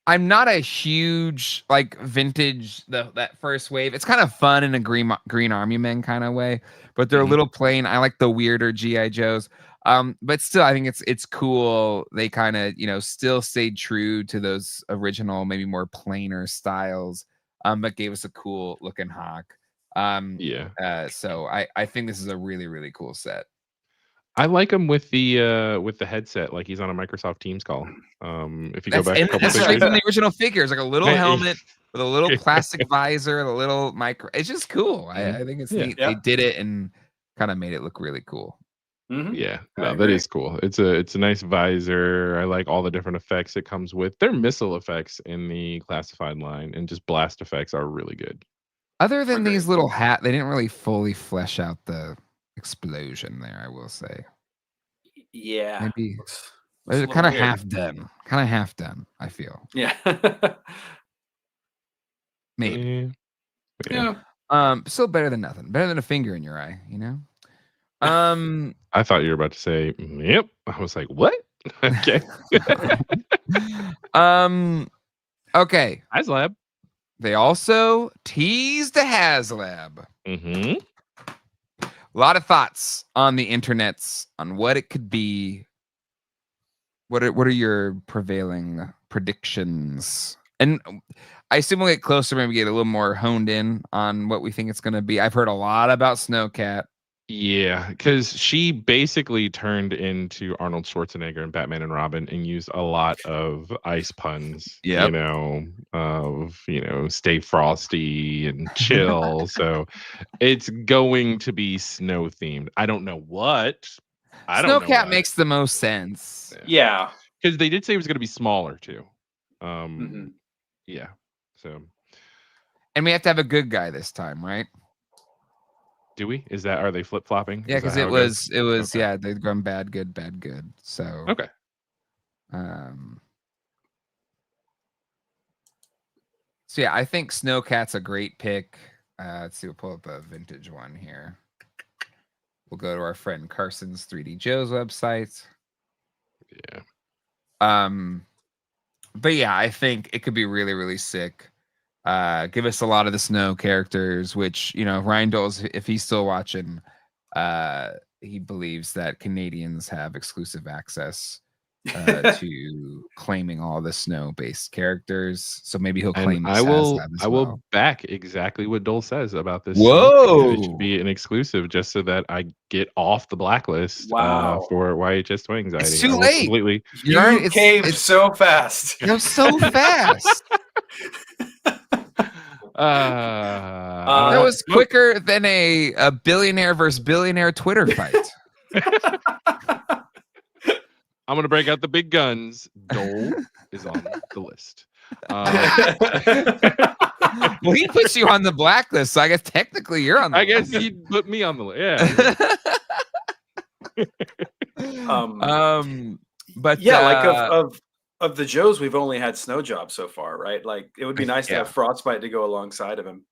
I'm not a huge like vintage that first wave. It's kind of fun in a green Army Men kind of way, but they're a little plain. I like the weirder GI Joes. But still, I think it's cool. They kind of still stayed true to those original, maybe more plainer styles. But gave us a cool looking Hawk. So I think this is a really, really cool set. I like him with the headset, like he's on a Microsoft Teams call. If you go back a couple that's pictures, from the original figures, like a little helmet with a little plastic visor, a little micro. It's just cool. I think it's neat. They did it and kind of made it look really cool. Mm-hmm. Yeah, no, that is cool. It's a nice visor. I like all the different effects it comes with. Their missile effects in the classified line and just blast effects are really good. Other than these little they didn't really fully flesh out the explosion there, I will say. Yeah. Maybe it's kind of half done. I feel. Yeah. Maybe. Yeah. Still better than nothing. Better than a finger in your eye, I thought you were about to say, yep. I was like, what? Okay. Okay. Haslab. They also teased the Haslab. Mm-hmm. A lot of thoughts on the internets on what it could be. What are your prevailing predictions? And I assume we'll get closer, maybe get a little more honed in on what we think it's going to be. I've heard a lot about Snowcat. Yeah, because she basically turned into Arnold Schwarzenegger in Batman and Robin and used a lot of ice puns, stay frosty and chill. So it's going to be snow themed. I don't know what. Snowcat makes the most sense. Yeah. Because they did say it was going to be smaller too. Yeah. So. And we have to have a good guy this time, right? Do we? Are they flip flopping? Yeah, because it was okay. Yeah, they've gone bad, good. So okay. So yeah, I think Snowcat's a great pick. Let's see, we'll pull up a vintage one here. We'll go to our friend Carson's 3D Joe's website. Yeah. But yeah, I think it could be really, really sick. Give us a lot of the snow characters, which, Ryan Dole's, if he's still watching, he believes that Canadians have exclusive access to claiming all the snow-based characters. So maybe he'll claim I will back exactly what Dole says about this. Whoa! It should be an exclusive just so that I get off the blacklist for YHS Toy Anxiety. It's too late. Completely. You caved so fast. You're so fast. That was quicker than a billionaire versus billionaire Twitter fight. I'm going to break out the big guns. Dole is on the list. Well, he puts you on the blacklist, so I guess technically you're on the list. Guess he put me on the list. Yeah. But yeah, of the Joes, we've only had Snow Job so far, right? Like, it would be nice to have Frostbite to go alongside of him.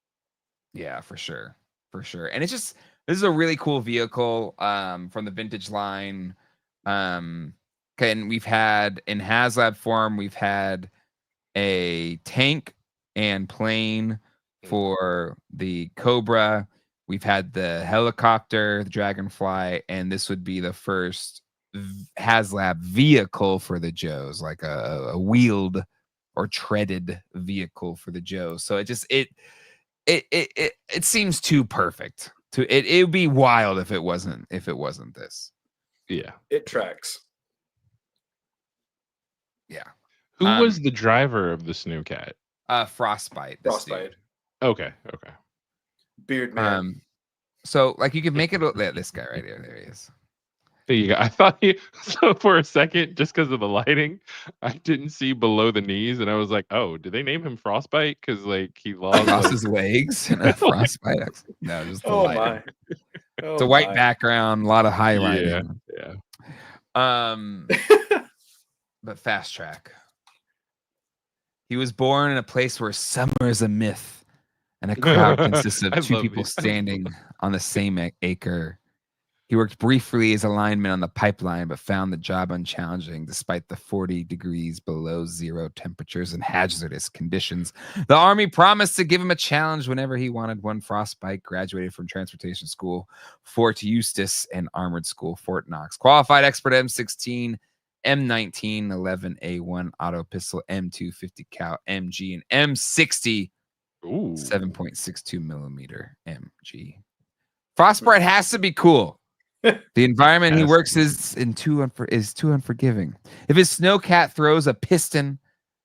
Yeah, for sure. And it's just, this is a really cool vehicle from the vintage line. And we've had in Haslab form, we've had a tank and plane for the Cobra. We've had the helicopter, the Dragonfly, and this would be the first Haslab vehicle for the Joes, like a wheeled or treaded vehicle for the Joes. So it seems too perfect. It would be wild if it wasn't this. Yeah, it tracks. Yeah. Who was the driver of the Snowcat? Frostbite. Okay. Beard man. So like you could make it this guy right here. There he is. There you go. I thought so for a second, just because of the lighting, I didn't see below the knees, and I was like, "Oh, did they name him Frostbite? Because like he lost his legs and a frostbite. No, just the lighting. My! It's a white background, a lot of highlighting. Yeah. But fast track. He was born in a place where summer is a myth, and a crowd consists of two people standing on the same acre. He worked briefly as a lineman on the pipeline, but found the job unchallenging despite the 40 degrees below zero temperatures and hazardous conditions. The Army promised to give him a challenge whenever he wanted one. Frostbite graduated from Transportation School, Fort Eustis, and Armored School, Fort Knox. Qualified expert M16, M19, 11A1 auto pistol, M250 cal MG, and M60, 7.62 millimeter MG. Frostbite has to be cool. The environment he works is too unforgiving. If his snowcat throws a piston,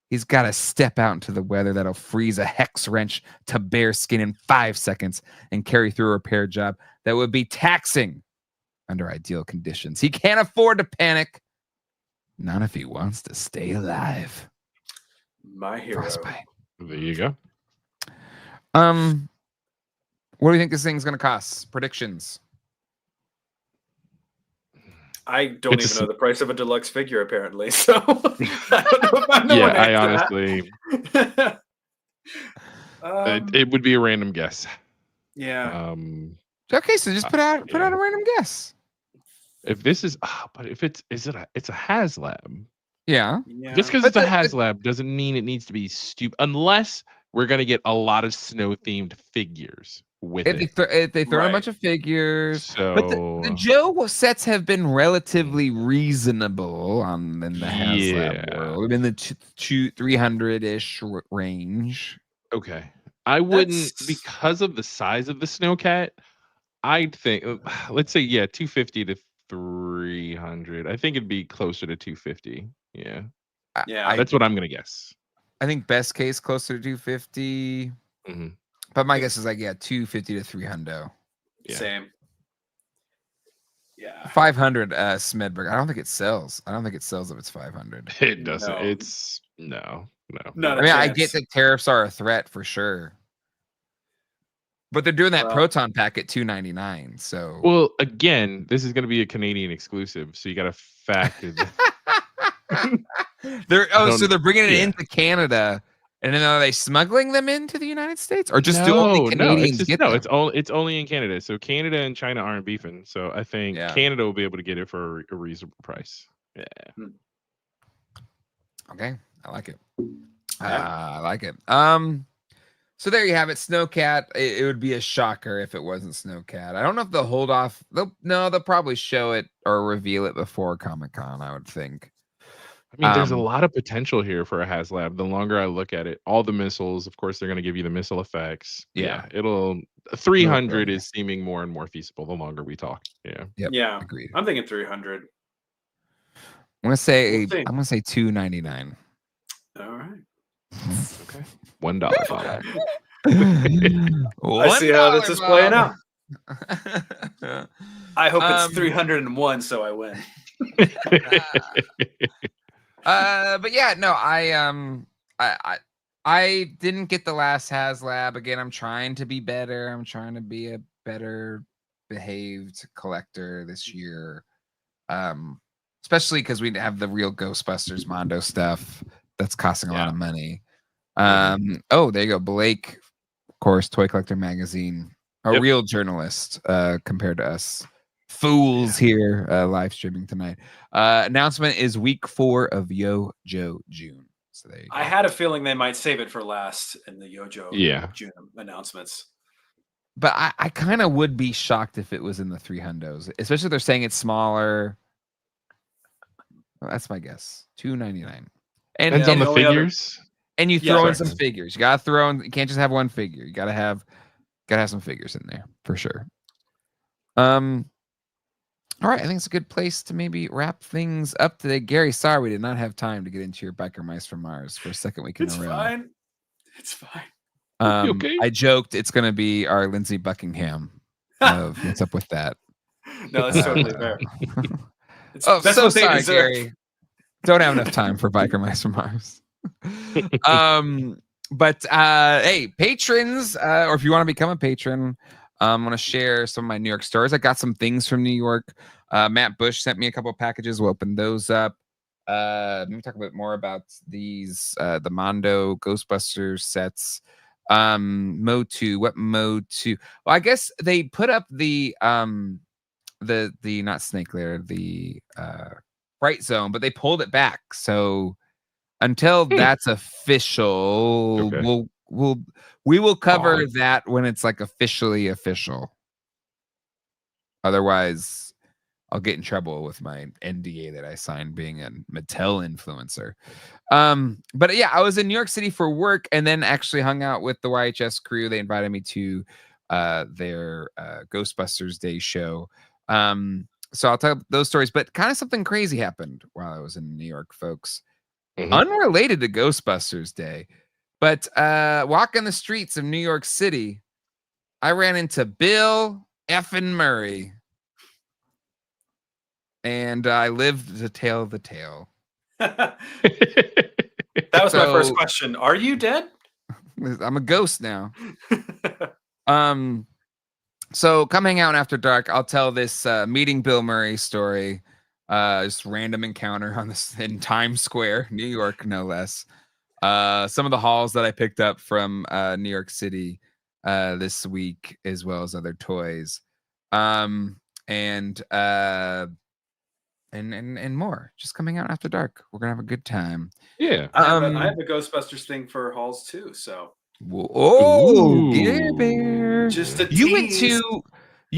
he's got to step out into the weather that'll freeze a hex wrench to bare skin in 5 seconds and carry through a repair job that would be taxing under ideal conditions. He can't afford to panic, not if he wants to stay alive. My hero. Frostbite. There you go. What do you think this thing's going to cost? Predictions. I don't even know the price of a deluxe figure, apparently. So I don't know if I'm the one I honestly, it would be a random guess. Yeah. Okay, so just put out a random guess. If this is, but if it's a Haslab. Yeah. Just because it's a Haslab doesn't mean it needs to be stupid, unless we're gonna get a lot of snow themed figures with it. If they throw a bunch of figures, so but the Joe sets have been relatively reasonable in the Haslab world, in the 300-ish range. Okay, I wouldn't because of the size of the Snowcat. I'd think, let's say, 250 to 300. I think it'd be closer to 250. Yeah, that's what I'm gonna guess. I think best case closer to 250. Mm-hmm. But my guess is 250 to 300. Yeah. Same. Yeah. 500 Smedberg. I don't think it sells. If it's 500. It doesn't. No. It's no. I mean, I get that tariffs are a threat for sure. But they're doing that Proton pack at $299. So well, again, this is going to be a Canadian exclusive, so you got to factor that. So they're bringing it into Canada. And then are they smuggling them into the United States, or just do only Canadians get them? It's only in Canada. So Canada and China aren't beefing. So I think Canada will be able to get it for a reasonable price. Yeah. Okay, I like it. I like it. So there you have it, Snowcat. It would be a shocker if it wasn't Snowcat. I don't know if they'll hold off. They'll probably show it or reveal it before Comic-Con, I would think. I mean, there's a lot of potential here for a Haslab. The longer I look at it, all the missiles, of course, they're going to give you the missile effects. Yeah. 300 is seeming more and more feasible the longer we talk. Yeah. Yep. Yeah. Agreed. I'm thinking 300. I'm gonna say $299. All right. Okay. $1. I see how this is playing out. I hope it's 301, so I win. But yeah, no, I didn't get the last Haslab. Again, I'm trying to be better. I'm trying to be a better behaved collector this year. Especially because we have the Real Ghostbusters Mondo stuff that's costing a lot of money. There you go. Blake, of course, Toy Collector Magazine, a real journalist compared to us fools here live streaming tonight. Announcement is week 4 of Yo-Jo June. So there you go. I had a feeling they might save it for last in the Yo-Jo June announcements. But I kind of would be shocked if it was in the 300s, especially if they're saying it's smaller. Well, that's my guess. $299. And depends on the figures. And you throw in some figures. You gotta throw in. You can't just have one figure. You gotta have some figures in there for sure. All right, I think it's a good place to maybe wrap things up today. Gary, sorry we did not have time to get into your Biker Mice from Mars for a second week in a row. It's fine. Okay? I joked it's going to be our Lindsey Buckingham of what's up with that. No, that's totally fair. That's so what they sorry, deserve. Gary. Don't have enough time for Biker Mice from Mars. But hey, patrons, or if you want to become a patron, I'm going to share some of my New York stories. I got some things from New York. Matt Bush sent me a couple of packages. We'll open those up. Let me talk a bit more about these, the Mondo Ghostbusters sets. Mo2, what Mo2? Well, I guess they put up the not Snake Lair, the Fright Zone, but they pulled it back. So until that's official, Okay. we will cover that when it's like officially official. Otherwise, I'll get in trouble with my NDA that I signed being a Mattel influencer. But yeah, I was in New York City for work and then actually hung out with the YHS crew. They invited me to their Ghostbusters Day show. So I'll tell those stories, but kind of something crazy happened while I was in New York, folks. Unrelated to Ghostbusters Day, but walking the streets of New York City, I ran into Bill effing Murray. And I lived to tell the tale. That was my first question. Are you dead? I'm a ghost now. So come hang out After Dark. I'll tell this meeting Bill Murray story. Just random encounter in Times Square, New York, no less. Some of the hauls that I picked up from New York City this week, as well as other toys. And more. Just coming out After Dark. We're gonna have a good time. Yeah. I have a Ghostbusters thing for halls too. So. Oh, Gary Bear! Just a you tease.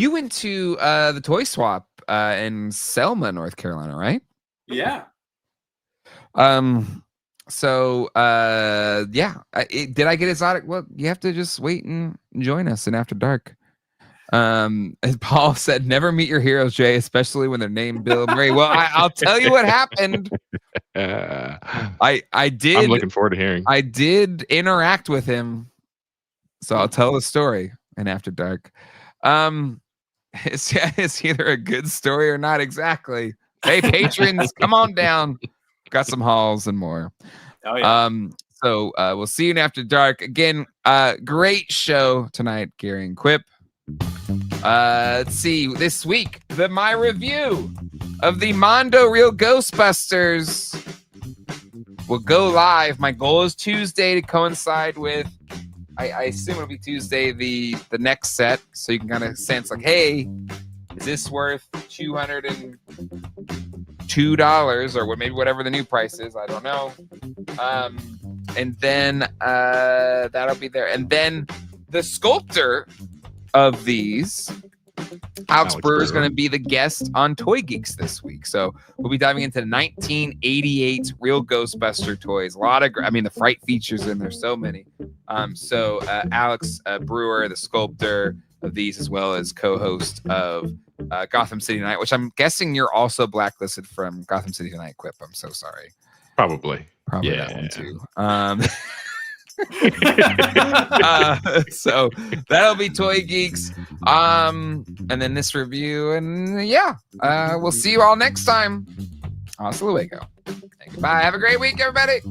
went to the Toy Swap in Selma, North Carolina, right? Yeah. So yeah. Did I get exotic? Well, you have to just wait and join us in After Dark. As Paul said, never meet your heroes, Jay, especially when they're named Bill Murray. Well, I'll tell you what happened. I did. I'm looking forward to hearing. I did interact with him, so I'll tell the story in After Dark. It's either a good story or not exactly. Hey, patrons, come on down. Got some hauls and more. Oh yeah. So we'll see you in After Dark again. Great show tonight, Gary and Quip. Let's see, this week, my review of the Mondo Real Ghostbusters will go live. My goal is Tuesday to coincide with, I assume it'll be Tuesday, the next set, so you can kind of sense like, hey, is this worth $202 or maybe whatever the new price is? I don't know. And then that'll be there. And then the sculptor of these, Alex Brewer, is going to be the guest on Toy Geeks this week. So we'll be diving into the 1988 Real Ghostbuster toys. A lot of, the fright features in there, so many. So Alex Brewer, the sculptor of these, as well as co-host of Gotham City Night, which I'm guessing you're also blacklisted from Gotham City Night, Quip. I'm so sorry. Probably yeah. That one too. So that'll be Toy Geeks, and then this review, and yeah, we'll see you all next time. Hasta luego. Goodbye. Have a great week, everybody.